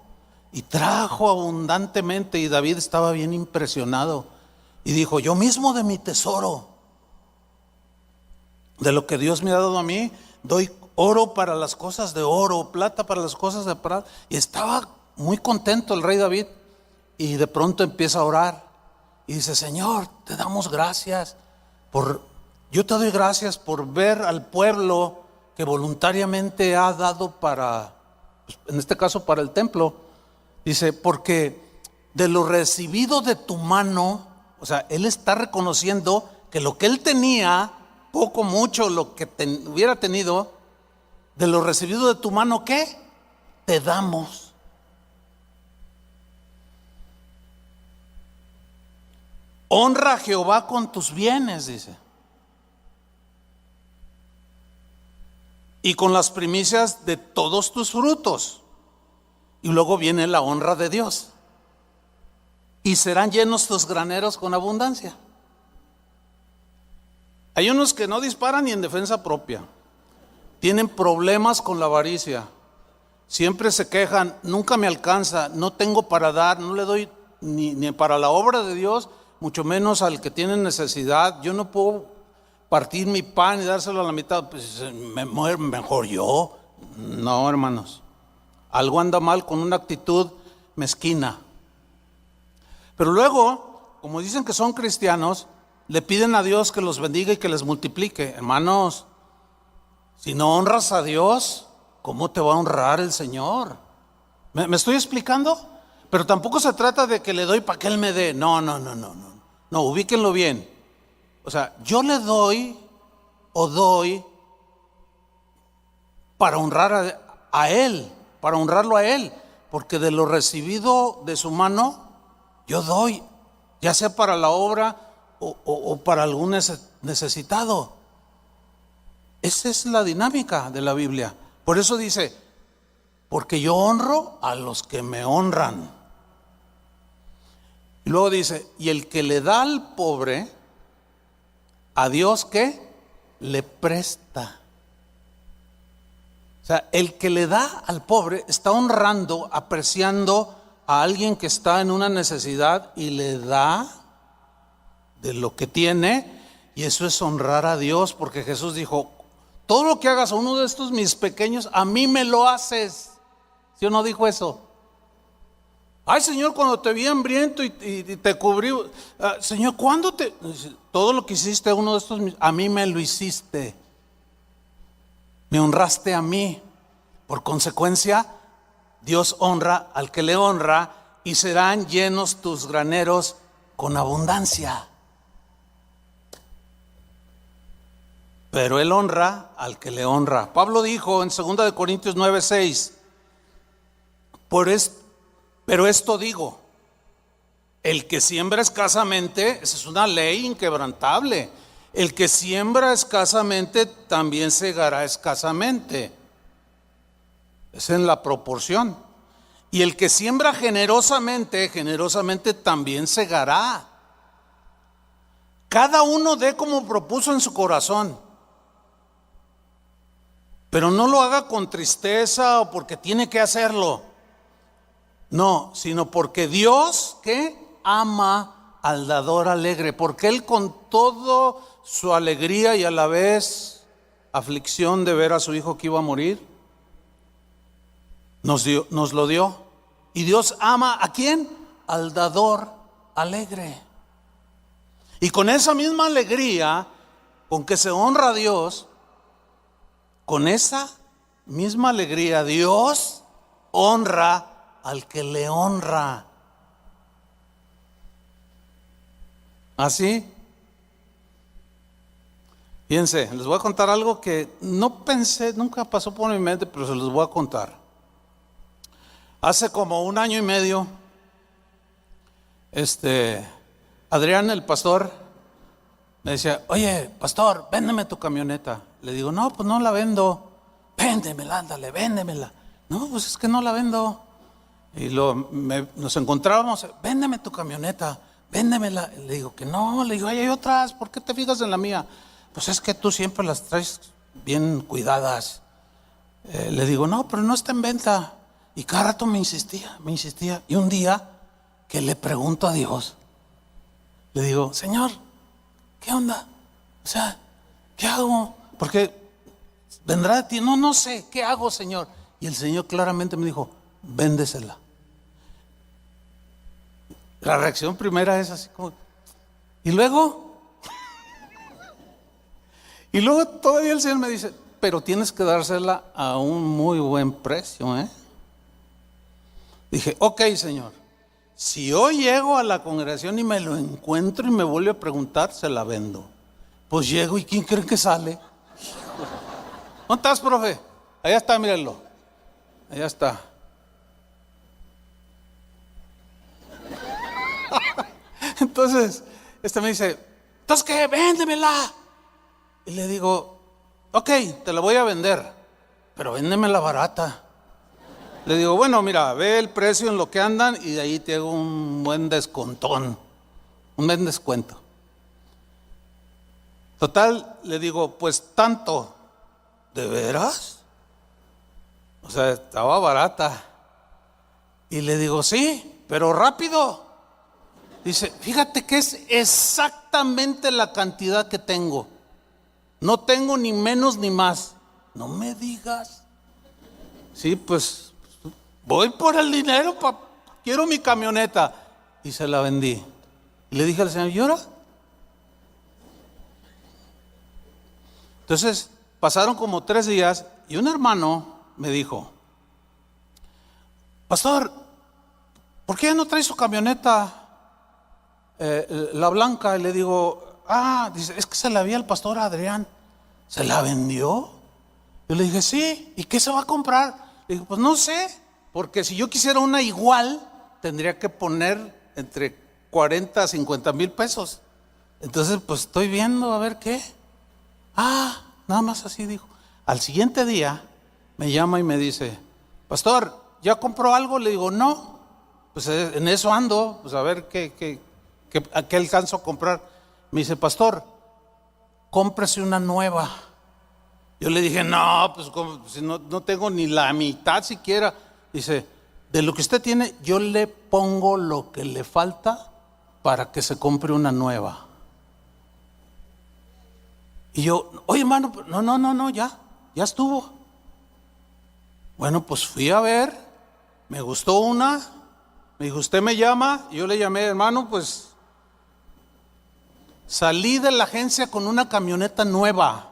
y trajo abundantemente, y David estaba bien impresionado y dijo, yo mismo de mi tesoro, de lo que Dios me ha dado a mí, doy oro para las cosas de oro, plata para las cosas de plata. Y estaba muy contento el rey David, y de pronto empieza a orar y dice, Señor, te damos gracias yo te doy gracias por ver al pueblo que voluntariamente ha dado para, en este caso para el templo. Dice, porque de lo recibido de tu mano, o sea, él está reconociendo que lo que él tenía, poco, mucho, lo que hubiera tenido, de lo recibido de tu mano, ¿qué? Te damos. Honra a Jehová con tus bienes, dice. Y con las primicias de todos tus frutos. Y luego viene la honra de Dios. Y serán llenos tus graneros con abundancia. Hay unos que no disparan ni en defensa propia. Tienen problemas con la avaricia. Siempre se quejan, nunca me alcanza, no tengo para dar, no le doy ni para la obra de Dios, mucho menos al que tiene necesidad. Yo no puedo partir mi pan y dárselo a la mitad, pues me muero mejor yo. No, hermanos, algo anda mal con una actitud mezquina. Pero luego, como dicen que son cristianos, le piden a Dios que los bendiga y que les multiplique. Hermanos, si no honras a Dios, ¿cómo te va a honrar el Señor? ¿Me estoy explicando? Pero tampoco se trata de que le doy para que Él me dé. No, ubíquenlo bien. O sea, yo le doy para honrar a Él, para honrarlo a Él, porque de lo recibido de su mano, yo doy, ya sea para la obra o para algún necesitado. Esa es la dinámica de la Biblia. Por eso dice, porque yo honro a los que me honran. Y luego dice, y el que le da al pobre, a Dios, ¿qué? Le presta. O sea, el que le da al pobre está honrando, apreciando a alguien que está en una necesidad y le da de lo que tiene. Y eso es honrar a Dios, porque Jesús dijo, todo lo que hagas a uno de estos mis pequeños, a mí me lo haces. ¿Sí o no dijo eso? Ay, Señor, cuando te vi hambriento y te cubrí. Señor, ¿cuándo te...? Todo lo que hiciste a uno de estos, a mí me lo hiciste. Me honraste a mí. Por consecuencia, Dios honra al que le honra, y serán llenos tus graneros con abundancia. Pero Él honra al que le honra. Pablo dijo en 2 de Corintios 9:6, pero esto digo, el que siembra escasamente, esa es una ley inquebrantable, el que siembra escasamente también segará escasamente. Es en la proporción. Y el que siembra generosamente, generosamente también segará. Cada uno dé como propuso en su corazón. Pero no lo haga con tristeza o porque tiene que hacerlo. No, sino porque Dios, ¿qué? Ama al dador alegre. Porque Él con toda su alegría y a la vez aflicción de ver a su hijo que iba a morir, nos lo dio. Y Dios ama ¿a quién? Al dador alegre. Y con esa misma alegría con que se honra a Dios, con esa misma alegría Dios honra al que le honra. ¿Así? Fíjense, les voy a contar algo que no pensé, nunca pasó por mi mente, pero se los voy a contar. Hace como 1 año y medio, Adrián, el pastor, me decía, oye, pastor, véndeme tu camioneta. Le digo, no, pues no la vendo. Véndemela, ándale, véndemela. No, pues es que no la vendo. Y nos encontrábamos, véndeme tu camioneta, véndemela. Le digo que no, le digo, ay, hay otras, ¿por qué te fijas en la mía? Pues es que tú siempre las traes bien cuidadas. Le digo, no, pero no está en venta. Y cada rato me insistía. Y un día que le pregunto a Dios, le digo, Señor, ¿qué onda? O sea, ¿qué hago? Porque vendrá de ti. No sé, ¿qué hago, Señor? Y el Señor claramente me dijo, véndesela. La reacción primera es así como, y luego todavía el Señor me dice, pero tienes que dársela a un muy buen precio, ¿eh? Dije, ok, Señor, si hoy llego a la congregación y me lo encuentro y me vuelve a preguntar, se la vendo. Pues llego y ¿quién cree que sale? ¿Dónde estás, profe? Allá está, mírenlo. Allá está. Entonces, me dice, ¿entonces qué? Véndemela. Y le digo, ok, te la voy a vender, pero véndemela barata. Le digo, bueno, mira, ve el precio en lo que andan y de ahí te hago un buen descontón, un buen descuento. Total, le digo, pues tanto. ¿De veras? O sea, estaba barata. Y le digo, sí, pero rápido. Dice, fíjate que es exactamente la cantidad que tengo. No tengo ni menos ni más. No me digas. Sí, pues voy por el dinero, quiero mi camioneta. Y se la vendí. Y le dije al Señor, ¿y ahora? Entonces pasaron como 3 días y un hermano me dijo, pastor, ¿por qué no trae su camioneta, la blanca? Y le digo, dice, es que se la vi al pastor Adrián. ¿Se la vendió? Yo le dije, sí. ¿Y qué se va a comprar? Le dije, pues no sé, porque si yo quisiera una igual, tendría que poner entre 40 a 50 mil pesos. Entonces, pues estoy viendo a ver qué. Nada más así dijo. Al siguiente día me llama y me dice, pastor, ¿ya compró algo? Le digo, no. Pues en eso ando, pues a ver qué alcanzo a comprar. Me dice, pastor, cómprese una nueva. Yo le dije, no, pues si no tengo ni la mitad siquiera. Dice, de lo que usted tiene, yo le pongo lo que le falta para que se compre una nueva. Y yo, oye, hermano, no, ya estuvo. Bueno, pues fui a ver, me gustó una, me dijo, usted me llama, y yo le llamé, hermano, pues salí de la agencia con una camioneta nueva.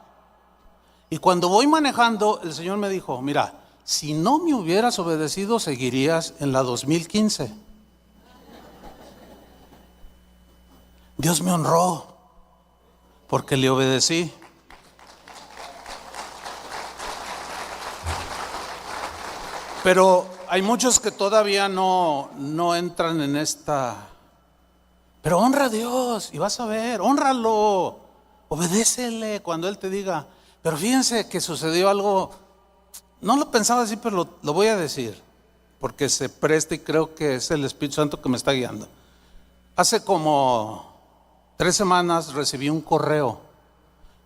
Y cuando voy manejando, el Señor me dijo, mira, si no me hubieras obedecido, seguirías en la 2015. Dios me honró porque le obedecí. Pero hay muchos que todavía no entran en esta. Pero honra a Dios y vas a ver, hónralo, obedécele cuando Él te diga. Pero fíjense que sucedió algo, no lo pensaba decir, pero lo voy a decir, porque se presta y creo que es el Espíritu Santo que me está guiando. Hace como 3 semanas recibí un correo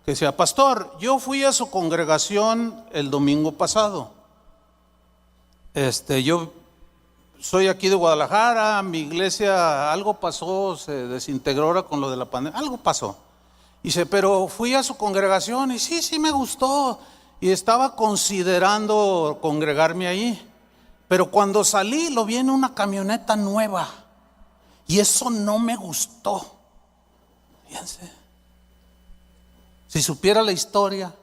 que decía: pastor, yo fui a su congregación el domingo pasado. Yo soy aquí de Guadalajara, mi iglesia, algo pasó, se desintegró ahora con lo de la pandemia, algo pasó. Dice, pero fui a su congregación y sí me gustó y estaba considerando congregarme ahí. Pero cuando salí lo vi en una camioneta nueva y eso no me gustó. Fíjense, si supiera la historia.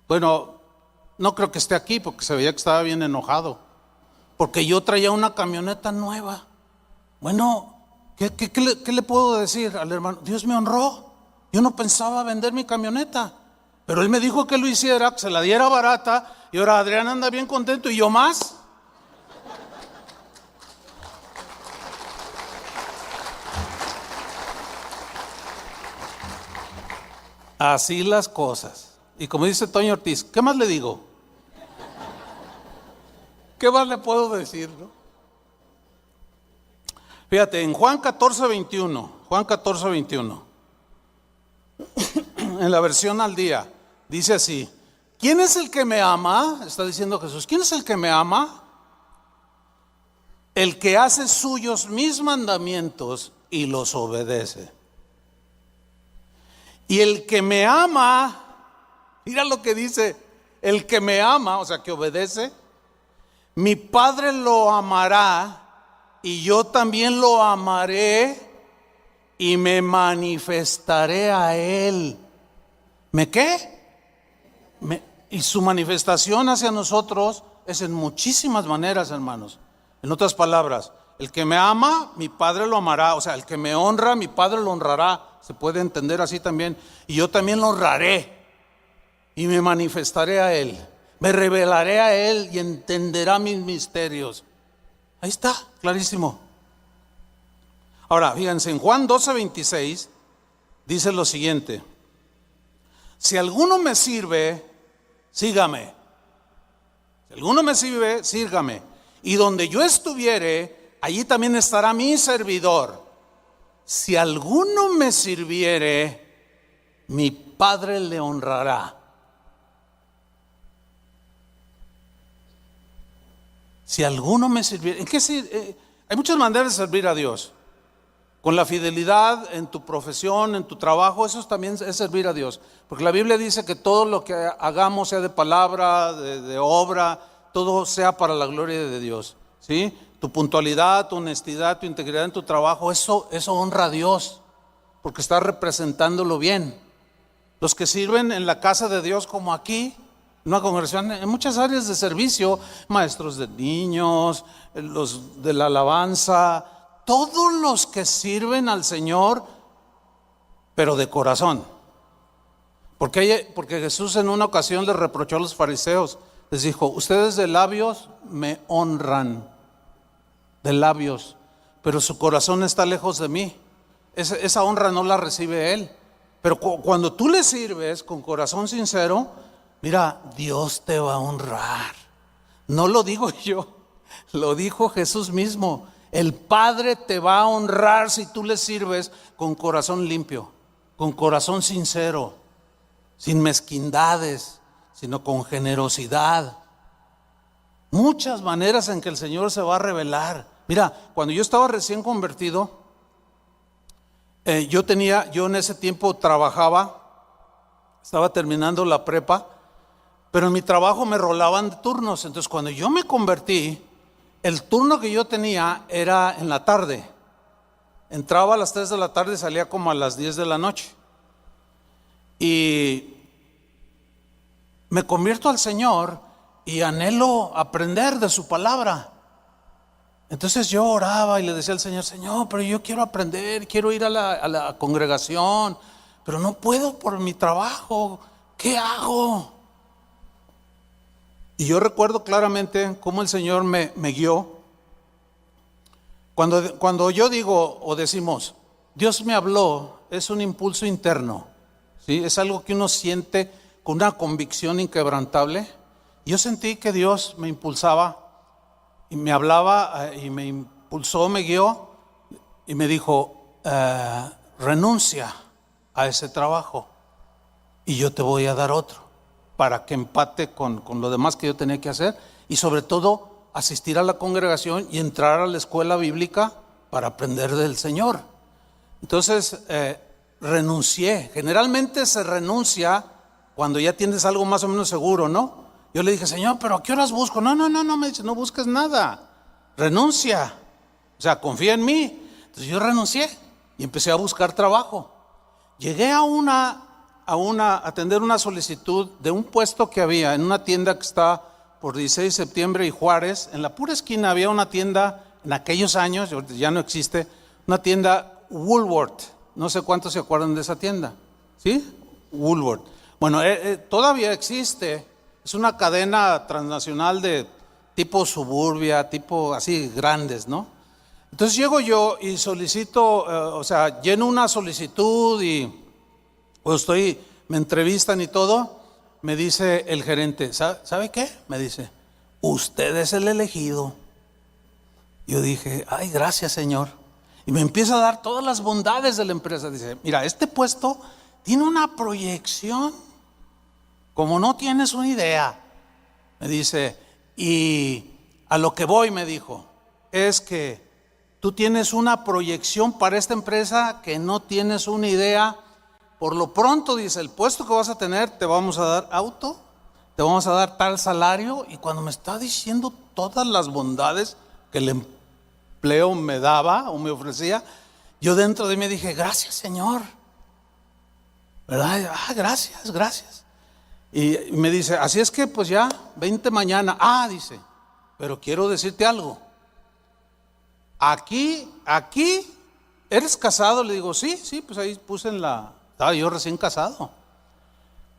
Bueno, no creo que esté aquí porque se veía que estaba bien enojado, porque yo traía una camioneta nueva. Bueno, ¿qué le puedo decir al hermano? Dios me honró. Yo no pensaba vender mi camioneta, pero Él me dijo que lo hiciera, que se la diera barata, y ahora Adrián anda bien contento y yo más. Así las cosas. Y como dice Toño Ortiz, ¿qué más le digo? ¿Qué más le puedo decir, no? Fíjate, en Juan 14:21, en la versión al día, dice así: ¿quién es el que me ama? Está diciendo Jesús, ¿quién es el que me ama? El que hace suyos mis mandamientos y los obedece. Y el que me ama, mira lo que dice, el que me ama, o sea, que obedece, mi Padre lo amará y yo también lo amaré y me manifestaré a Él. ¿Me qué? Y su manifestación hacia nosotros es en muchísimas maneras, hermanos. En otras palabras, el que me ama, mi Padre lo amará. O sea, el que me honra, mi Padre lo honrará. Se puede entender así también. Y yo también lo honraré y me manifestaré a Él. Me revelaré a Él y entenderá mis misterios. Ahí está, clarísimo. Ahora, fíjense, en Juan 12:26 dice lo siguiente: si alguno me sirve, sígame. Si alguno me sirve, sígame. Y donde yo estuviere, allí también estará mi servidor. Si alguno me sirviere, mi Padre le honrará. Si alguno me sirviere, hay muchas maneras de servir a Dios. Con la fidelidad en tu profesión, en tu trabajo, eso también es servir a Dios. Porque la Biblia dice que todo lo que hagamos, sea de palabra, de obra, todo sea para la gloria de Dios, ¿sí? Tu puntualidad, tu honestidad, tu integridad en tu trabajo, eso honra a Dios, porque estás representándolo bien. Los que sirven en la casa de Dios, como aquí, una congregación, en muchas áreas de servicio, maestros de niños, los de la alabanza, todos los que sirven al Señor, pero de corazón. Porque Jesús en una ocasión les reprochó a los fariseos, les dijo: ustedes de labios me honran, de labios, pero su corazón está lejos de mí. Esa honra no la recibe Él. Pero cuando tú le sirves con corazón sincero, mira, Dios te va a honrar. No lo digo yo, lo dijo Jesús mismo. El Padre te va a honrar si tú le sirves con corazón limpio, con corazón sincero, sin mezquindades, sino con generosidad. Muchas maneras en que el Señor se va a revelar. Mira, cuando yo estaba recién convertido, yo en ese tiempo trabajaba, estaba terminando la prepa, pero en mi trabajo me rolaban de turnos. Entonces cuando yo me convertí, el turno que yo tenía era en la tarde. Entraba a las 3 de la tarde y salía como a las 10 de la noche. Y me convierto al Señor y anhelo aprender de su palabra. Entonces yo oraba y le decía al Señor, Señor, pero yo quiero aprender, quiero ir a la congregación, pero no puedo por mi trabajo, ¿qué hago? Y yo recuerdo claramente cómo el Señor me guió. Cuando yo digo o decimos, Dios me habló, es un impulso interno, ¿sí? Es algo que uno siente con una convicción inquebrantable. Yo sentí que Dios me impulsaba y me hablaba y me impulsó, me guió y me dijo, renuncia a ese trabajo y yo te voy a dar otro para que empate con lo demás que yo tenía que hacer, y sobre todo asistir a la congregación y entrar a la escuela bíblica para aprender del Señor. Entonces renuncié. Generalmente se renuncia cuando ya tienes algo más o menos seguro, ¿no? Yo le dije, Señor, pero ¿a qué horas busco? No, me dice, no busques nada, renuncia, o sea, confía en mí. Entonces yo renuncié y empecé a buscar trabajo. Llegué a atender una solicitud de un puesto que había en una tienda que está por 16 de septiembre y Juárez. En la pura esquina había una tienda, en aquellos años, ya no existe, una tienda Woolworth. No sé cuántos se acuerdan de esa tienda, ¿sí? Woolworth. Bueno, todavía existe. Es una cadena transnacional de tipo Suburbia, tipo así grandes, ¿no? Entonces llego yo y solicito, lleno una solicitud y pues me entrevistan y todo. Me dice el gerente, ¿sabe qué? Me dice, usted es el elegido. Yo dije, ay, gracias, Señor. Y me empieza a dar todas las bondades de la empresa. Dice, mira, este puesto tiene una proyección como no tienes una idea. Me dice, y a lo que voy, me dijo, es que tú tienes una proyección para esta empresa que no tienes una idea. Por lo pronto, dice, el puesto que vas a tener, te vamos a dar auto, te vamos a dar tal salario. Y cuando me está diciendo todas las bondades que el empleo me daba o me ofrecía, yo dentro de mí dije, gracias, Señor, ¿verdad? Gracias. Y me dice, así es que pues ya, vente mañana. Dice, pero quiero decirte algo. Aquí, ¿eres casado? Le digo, sí, pues ahí puse estaba yo recién casado.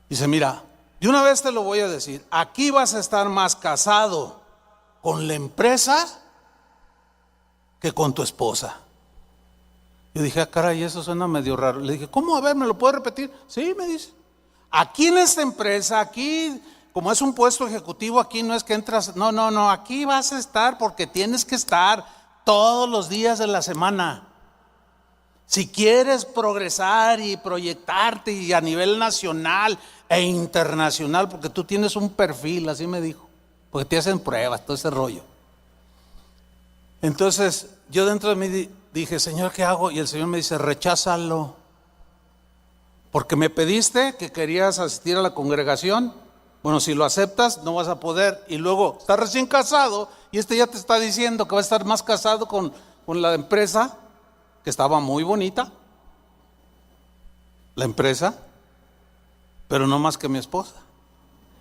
Dice, mira, de una vez te lo voy a decir, aquí vas a estar más casado con la empresa que con tu esposa. Yo dije, caray, eso suena medio raro. Le dije, ¿cómo? A ver, ¿me lo puedes repetir? Sí, me dice. Aquí en esta empresa, aquí, como es un puesto ejecutivo, aquí no es que entras, no, aquí vas a estar porque tienes que estar todos los días de la semana. Si quieres progresar y proyectarte y a nivel nacional e internacional, porque tú tienes un perfil, así me dijo, porque te hacen pruebas, todo ese rollo. Entonces yo dentro de mí dije, Señor, ¿qué hago? Y el Señor me dice, recházalo. Porque me pediste que querías asistir a la congregación. Bueno, si lo aceptas, no vas a poder. Y luego estás recién casado y ya te está diciendo que va a estar más casado con la empresa, que estaba muy bonita, la empresa, pero no más que mi esposa.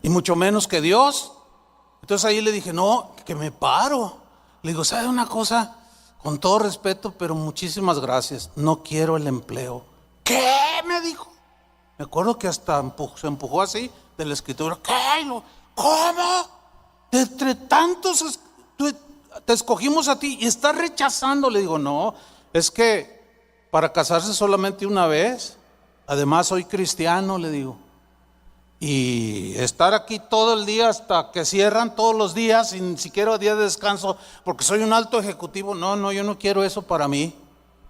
Y mucho menos que Dios. Entonces ahí le dije, no, que me paro. Le digo, ¿sabe una cosa? Con todo respeto, pero muchísimas gracias. No quiero el empleo. ¿Qué? Me dijo. Me acuerdo que hasta se empujó así de la escritura. ¿Qué? ¿Cómo? Entre tantos te escogimos a ti y estás rechazando. Le digo, no, es que para casarse solamente una vez. Además soy cristiano, le digo. Y estar aquí todo el día hasta que cierran todos los días, sin siquiera día de descanso, porque soy un alto ejecutivo. No, yo no quiero eso para mí.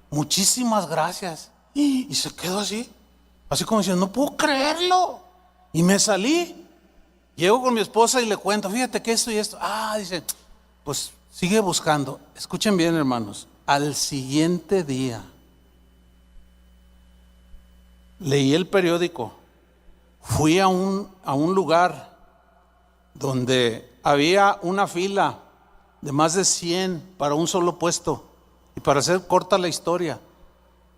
Muchísimas gracias. Y se quedó así como diciendo, no puedo creerlo. Y me salí. Llego con mi esposa y le cuento, fíjate que esto y esto. Dice, pues sigue buscando. Escuchen bien, hermanos. Al siguiente día leí el periódico. Fui a un lugar donde había una fila de más de 100 para un solo puesto. Y para hacer corta la historia,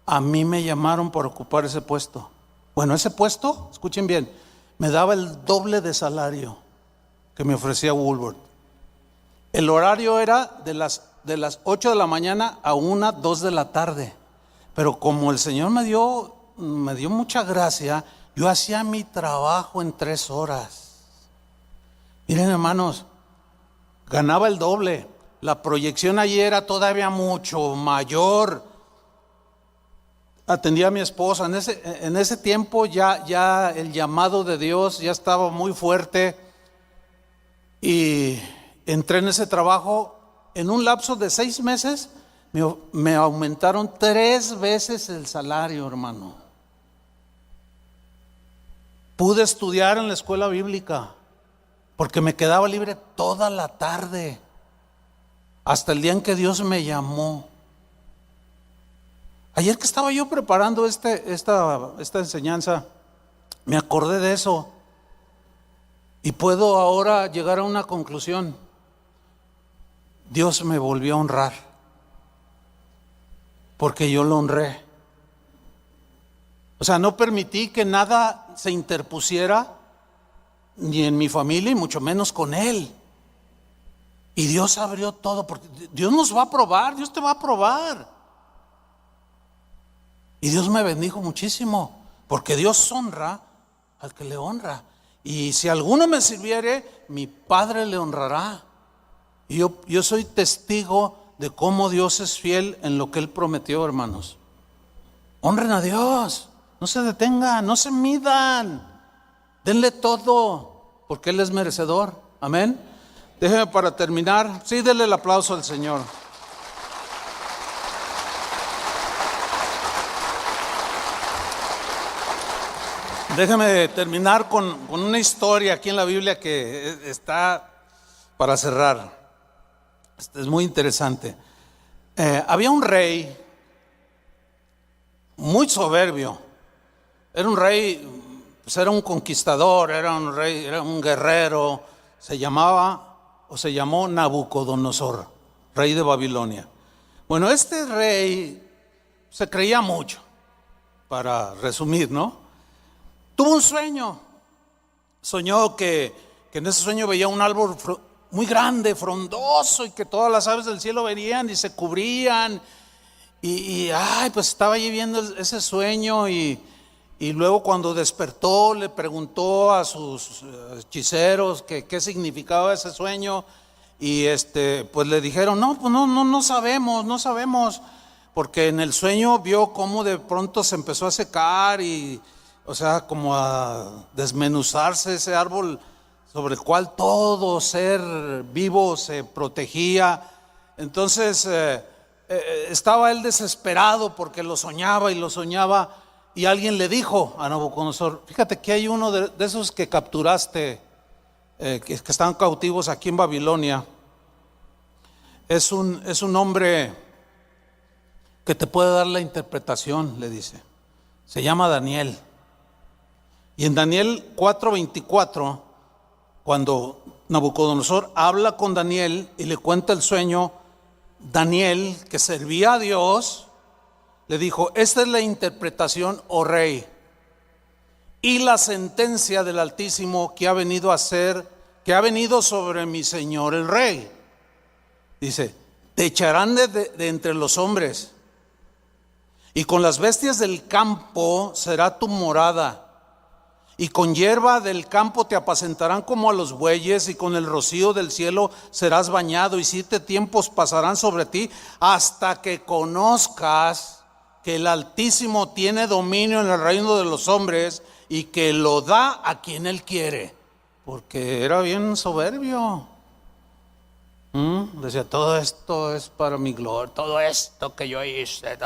a mí me llamaron para ocupar ese puesto. Bueno, ese puesto, escuchen bien, me daba el doble de salario que me ofrecía Woolworth. El horario era de las de las 8 de la mañana a 1, 2 de la tarde. Pero como el Señor me dio mucha gracia, yo hacía mi trabajo en 3 horas. Miren, hermanos, ganaba el doble. La proyección allí era todavía mucho mayor. Atendía a mi esposa. En ese tiempo ya el llamado de Dios ya estaba muy fuerte. Y entré en ese trabajo. En un lapso de 6 meses me aumentaron 3 veces el salario, hermano. Pude estudiar en la escuela bíblica porque me quedaba libre toda la tarde, hasta el día en que Dios me llamó. Ayer que estaba yo preparando esta enseñanza, me acordé de eso y puedo ahora llegar a una conclusión. Dios me volvió a honrar porque yo lo honré. O sea, no permití que nada se interpusiera ni en mi familia y mucho menos con Él. Y Dios abrió todo, porque Dios nos va a probar, Dios te va a probar. Y Dios me bendijo muchísimo, porque Dios honra al que le honra. Y si alguno me sirviere, mi Padre le honrará. Y yo soy testigo de cómo Dios es fiel en lo que Él prometió, hermanos. Honren a Dios, no se detengan, no se midan, denle todo, porque Él es merecedor. Amén. Déjeme para terminar, sí, denle el aplauso al Señor. Déjeme terminar con una historia aquí en la Biblia que está para cerrar. Es muy interesante. Había un rey muy soberbio. Era un rey, pues era un conquistador, era un rey, era un guerrero. Se llamó Nabucodonosor, rey de Babilonia. Bueno, este rey se creía mucho, para resumir, ¿no? Tuvo un sueño. Soñó que en ese sueño veía un árbol muy grande, frondoso, y que todas las aves del cielo venían y se cubrían. Pues estaba allí viendo ese sueño y luego cuando despertó le preguntó a sus hechiceros qué significaba ese sueño. Y pues le dijeron, no sabemos, porque en el sueño vio cómo de pronto se empezó a secar y, o sea, como a desmenuzarse ese árbol sobre el cual todo ser vivo se protegía. Entonces estaba él desesperado porque lo soñaba y alguien le dijo a Nabucodonosor, fíjate que hay uno de esos que capturaste, que están cautivos aquí en Babilonia. Es un hombre que te puede dar la interpretación, le dice. Se llama Daniel. Y en Daniel 4:24, cuando Nabucodonosor habla con Daniel y le cuenta el sueño, Daniel, que servía a Dios, le dijo, esta es la interpretación, oh rey, y la sentencia del Altísimo que ha venido sobre mi señor el rey. Dice, te echarán de entre los hombres, y con las bestias del campo será tu morada, y con hierba del campo te apacentarán como a los bueyes, y con el rocío del cielo serás bañado, y 7 tiempos pasarán sobre ti, hasta que conozcas que el Altísimo tiene dominio en el reino de los hombres, y que lo da a quien Él quiere. Porque era bien soberbio. Decía, todo esto es para mi gloria, todo esto que yo hice.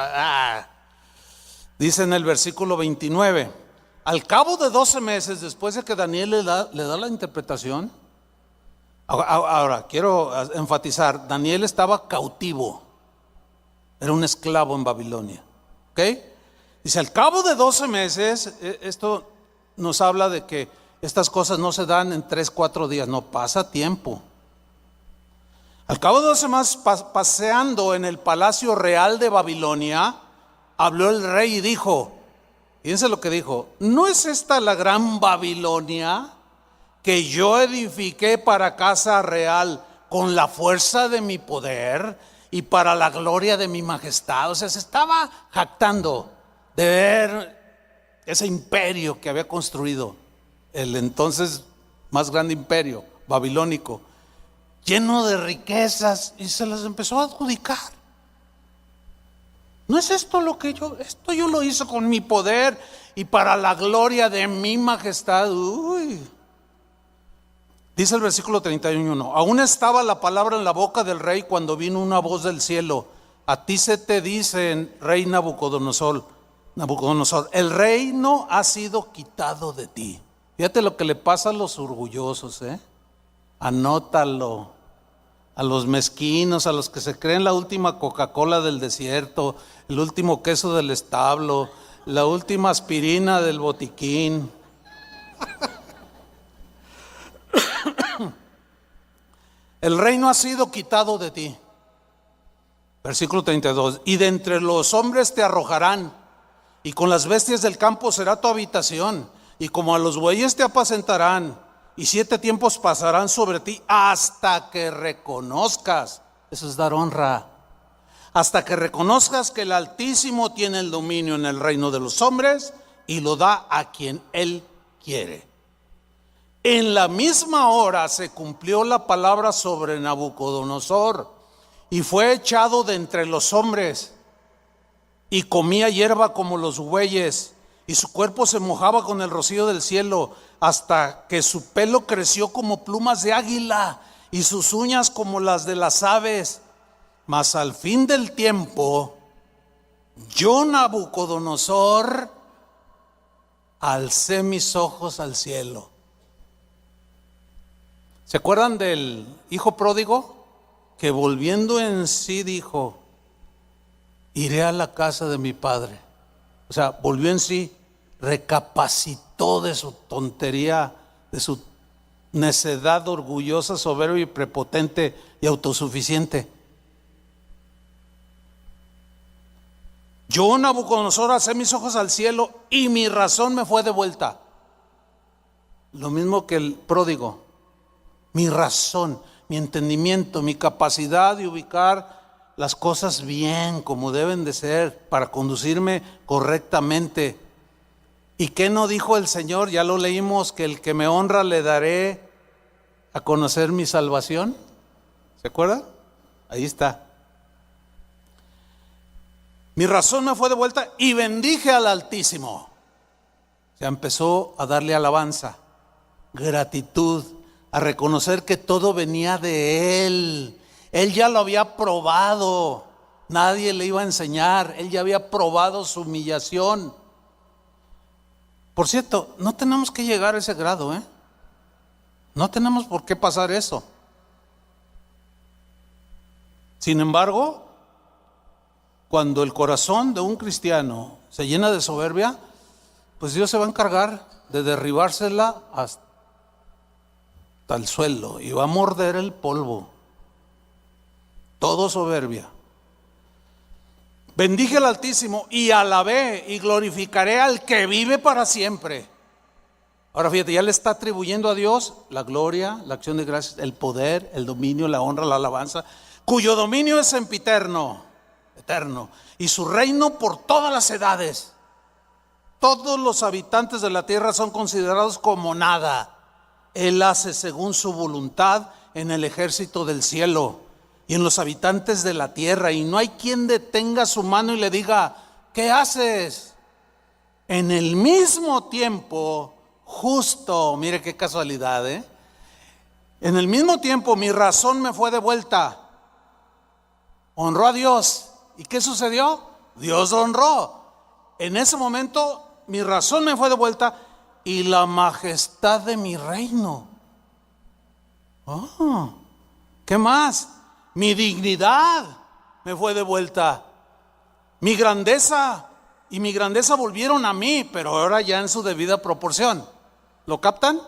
Dice en el versículo 29, al cabo de 12 meses, después de que Daniel le da la interpretación. Ahora, quiero enfatizar, Daniel estaba cautivo, era un esclavo en Babilonia. ¿Ok? Dice, al cabo de 12 meses, esto nos habla de que estas cosas no se dan en 3-4 días, no, pasa tiempo. Al cabo de 12 meses, paseando en el palacio real de Babilonia, habló el rey y dijo, fíjense lo que dijo, ¿no es esta la gran Babilonia que yo edifiqué para casa real con la fuerza de mi poder y para la gloria de mi majestad. O sea, se estaba jactando de ver ese imperio que había construido, el entonces más grande imperio babilónico, lleno de riquezas, y se las empezó a adjudicar. ¿No es esto lo que esto yo lo hice con mi poder y para la gloria de mi majestad? Dice el versículo 31, aún estaba la palabra en la boca del rey cuando vino una voz del cielo: a ti se te dice, rey Nabucodonosor, el reino ha sido quitado de ti. Fíjate lo que le pasa a los orgullosos, anótalo. A los mezquinos, a los que se creen la última Coca-Cola del desierto, el último queso del establo, la última aspirina del botiquín. El reino ha sido quitado de ti. Versículo 32. Y de entre los hombres te arrojarán, y con las bestias del campo será tu habitación, y como a los bueyes te apacentarán, y 7 tiempos pasarán sobre ti hasta que reconozcas, eso es dar honra, hasta que reconozcas que el Altísimo tiene el dominio en el reino de los hombres y lo da a quien Él quiere. En la misma hora se cumplió la palabra sobre Nabucodonosor, y fue echado de entre los hombres, y comía hierba como los bueyes, y su cuerpo se mojaba con el rocío del cielo, hasta que su pelo creció como plumas de águila, y sus uñas como las de las aves. Mas al fin del tiempo, yo, Nabucodonosor, alcé mis ojos al cielo. ¿Se acuerdan del hijo pródigo? Que volviendo en sí dijo: iré a la casa de mi padre. O sea, volvió en sí, recapacitó de su tontería, de su necedad orgullosa, soberbia y prepotente y autosuficiente. Yo, Nabucodonosor, alcé mis ojos al cielo y mi razón me fue devuelta. Lo mismo que el pródigo. Mi razón, mi entendimiento, mi capacidad de ubicar las cosas bien, como deben de ser, para conducirme correctamente. ¿Y qué no dijo el Señor? Ya lo leímos, que el que me honra le daré a conocer mi salvación. ¿Se acuerdan? Ahí está. Mi razón me fue devuelta y bendije al Altísimo. Ya empezó a darle alabanza, gratitud, a reconocer que todo venía de Él. Él ya lo había probado, nadie le iba a enseñar, Él ya había probado su humillación. Por cierto, no tenemos que llegar a ese grado, no tenemos por qué pasar eso. Sin embargo, cuando el corazón de un cristiano se llena de soberbia, pues Dios se va a encargar de derribársela hasta el suelo y va a morder el polvo. Todo soberbia. Bendije al Altísimo y alabé y glorificaré al que vive para siempre. Ahora fíjate, ya le está atribuyendo a Dios la gloria, la acción de gracias, el poder, el dominio, la honra, la alabanza, cuyo dominio es sempiterno, eterno, y su reino por todas las edades. Todos los habitantes de la tierra son considerados como nada. Él hace según su voluntad en el ejército del cielo y en los habitantes de la tierra, y no hay quien detenga su mano y le diga: ¿qué haces? En el mismo tiempo, justo, mire qué casualidad, en el mismo tiempo mi razón me fue devuelta. Honró a Dios. ¿Y qué sucedió? Dios lo honró. En ese momento mi razón me fue devuelta y la majestad de mi reino. ¿Qué más? Mi dignidad me fue devuelta. Mi grandeza y mi grandeza volvieron a mí, pero ahora ya en su debida proporción. ¿Lo captan?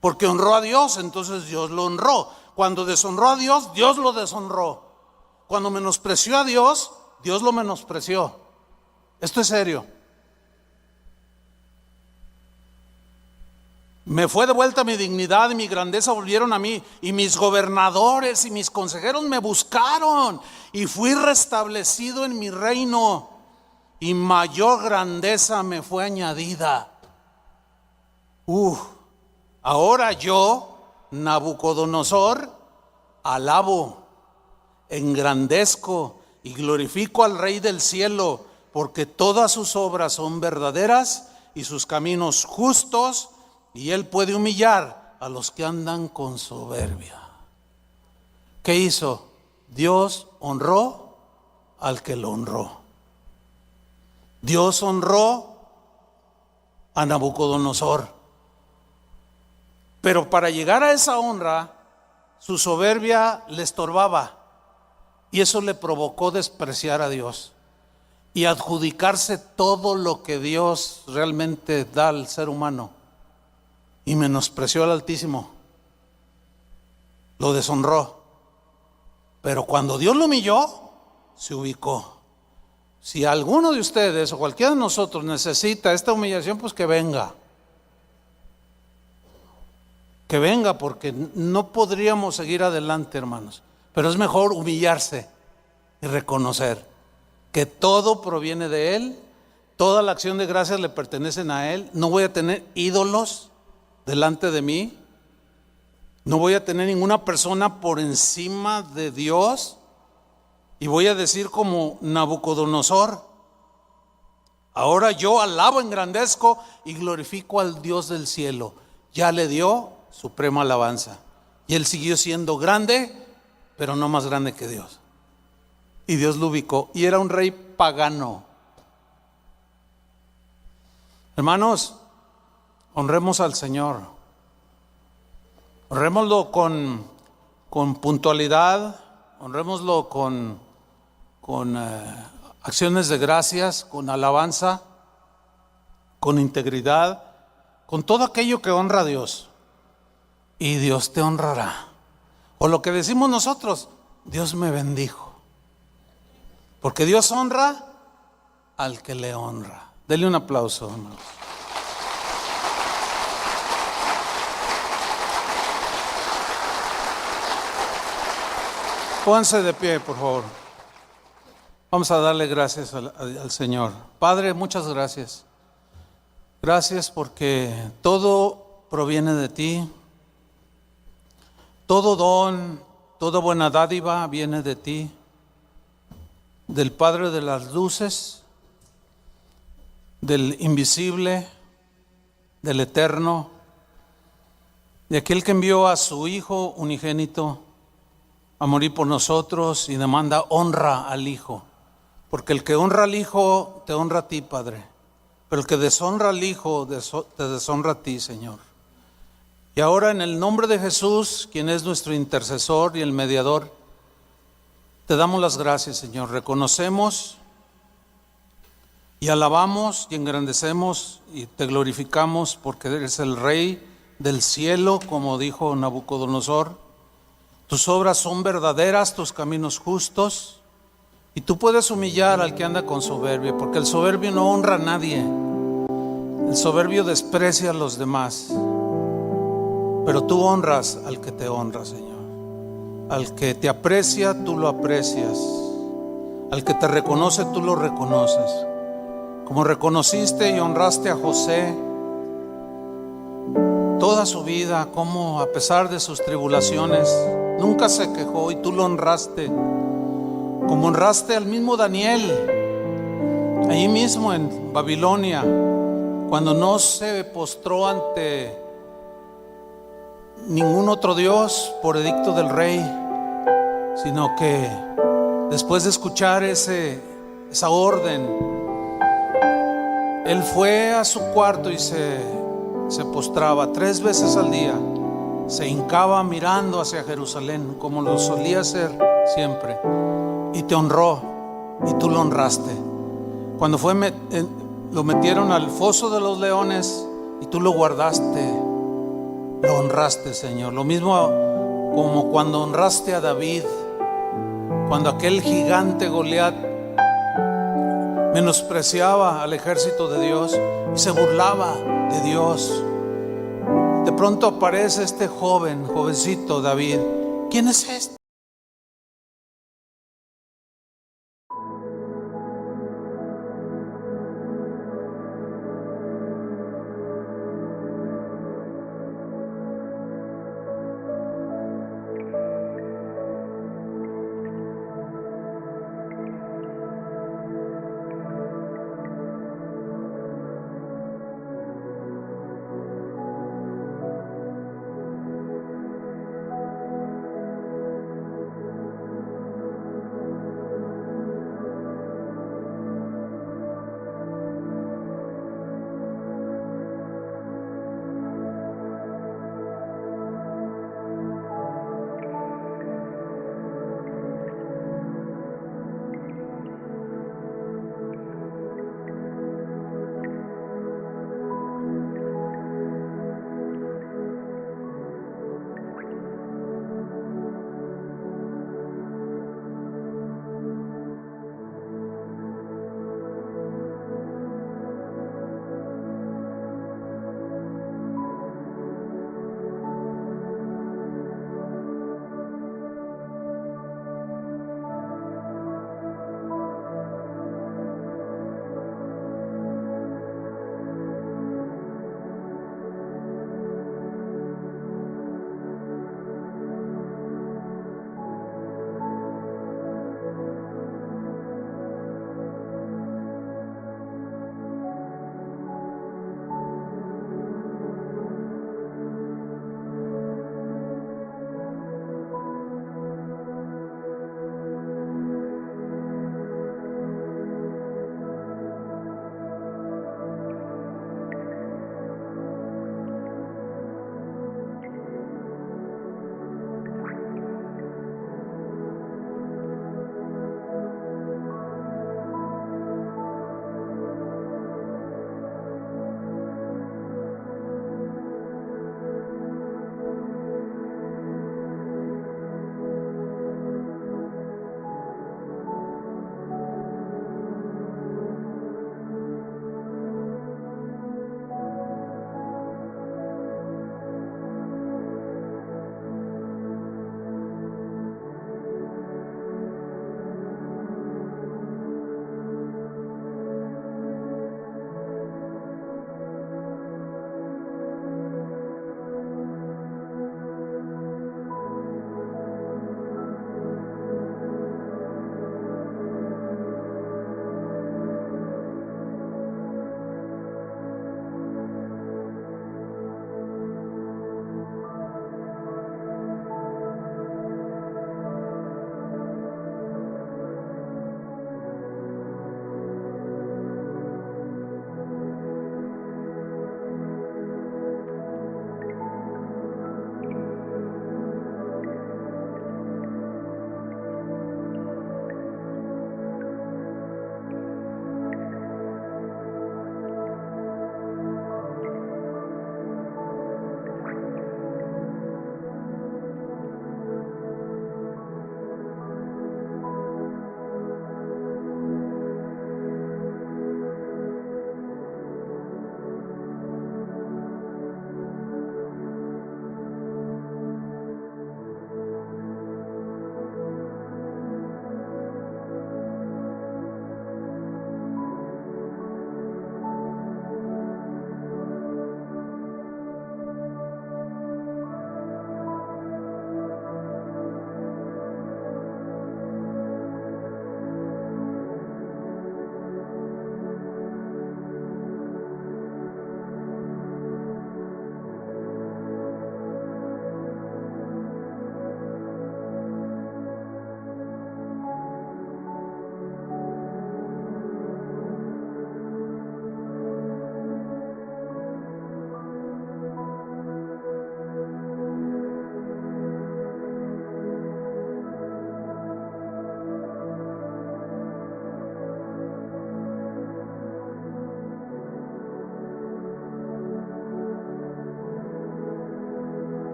Porque honró a Dios, entonces Dios lo honró. Cuando deshonró a Dios, Dios lo deshonró. Cuando menospreció a Dios, Dios lo menospreció. Esto es serio. Me fue devuelta mi dignidad y mi grandeza volvieron a mí, y mis gobernadores y mis consejeros me buscaron, y fui restablecido en mi reino, y mayor grandeza me fue añadida. Ahora yo, Nabucodonosor, alabo, engrandezco y glorifico al Rey del cielo, porque todas sus obras son verdaderas y sus caminos justos, y él puede humillar a los que andan con soberbia. ¿Qué hizo? Dios honró al que lo honró. Dios honró a Nabucodonosor. Pero para llegar a esa honra, su soberbia le estorbaba, y eso le provocó despreciar a Dios y adjudicarse todo lo que Dios realmente da al ser humano, y menospreció al Altísimo, lo deshonró. Pero cuando Dios lo humilló, se ubicó. Si alguno de ustedes o cualquiera de nosotros necesita esta humillación, pues que venga. Que venga, porque no podríamos seguir adelante, hermanos. Pero es mejor humillarse y reconocer que todo proviene de Él, toda la acción de gracias le pertenecen a Él. No voy a tener ídolos delante de mí, no voy a tener ninguna persona por encima de Dios, y voy a decir como Nabucodonosor: ahora yo alabo, engrandezco y glorifico al Dios del cielo. Ya le dio suprema alabanza, y él siguió siendo grande, pero no más grande que Dios, y Dios lo ubicó, y era un rey pagano. Hermanos, honremos al Señor, honrémoslo con puntualidad, honrémoslo con acciones de gracias, con alabanza, con integridad, con todo aquello que honra a Dios, y Dios te honrará. O lo que decimos nosotros: Dios me bendijo, porque Dios honra al que le honra. Dele un aplauso, hermanos. Pónganse de pie, por favor. Vamos a darle gracias al Señor. Padre, muchas gracias. Gracias porque todo proviene de ti. Todo don, toda buena dádiva viene de ti, del Padre de las luces, del invisible, del eterno, de aquel que envió a su Hijo unigénito a morir por nosotros, y demanda honra al Hijo, porque el que honra al Hijo te honra a ti, Padre, pero el que deshonra al Hijo te deshonra a ti, Señor. Y ahora, en el nombre de Jesús, quien es nuestro intercesor y el mediador, te damos las gracias, Señor. Reconocemos y alabamos y engrandecemos y te glorificamos, porque eres el Rey del cielo, como dijo Nabucodonosor. Tus obras son verdaderas, tus caminos justos, y tú puedes humillar al que anda con soberbia, porque el soberbio no honra a nadie. El soberbio desprecia a los demás, pero tú honras al que te honra, Señor. Al que te aprecia, tú lo aprecias. Al que te reconoce, tú lo reconoces. Como reconociste y honraste a José toda su vida, como a pesar de sus tribulaciones nunca se quejó, y tú lo honraste. Como honraste al mismo Daniel allí mismo en Babilonia, cuando no se postró ante ningún otro Dios por edicto del rey, sino que después de escuchar esa orden, él fue a su cuarto y se postraba 3 veces al día, se hincaba mirando hacia Jerusalén, como lo solía hacer siempre, y te honró, y tú lo honraste. Cuando lo metieron al foso de los leones, y tú lo guardaste, lo honraste, Señor. Lo mismo como cuando honraste a David, cuando aquel gigante Goliat menospreciaba al ejército de Dios y se burlaba de Dios. De pronto aparece este jovencito David. ¿Quién es este?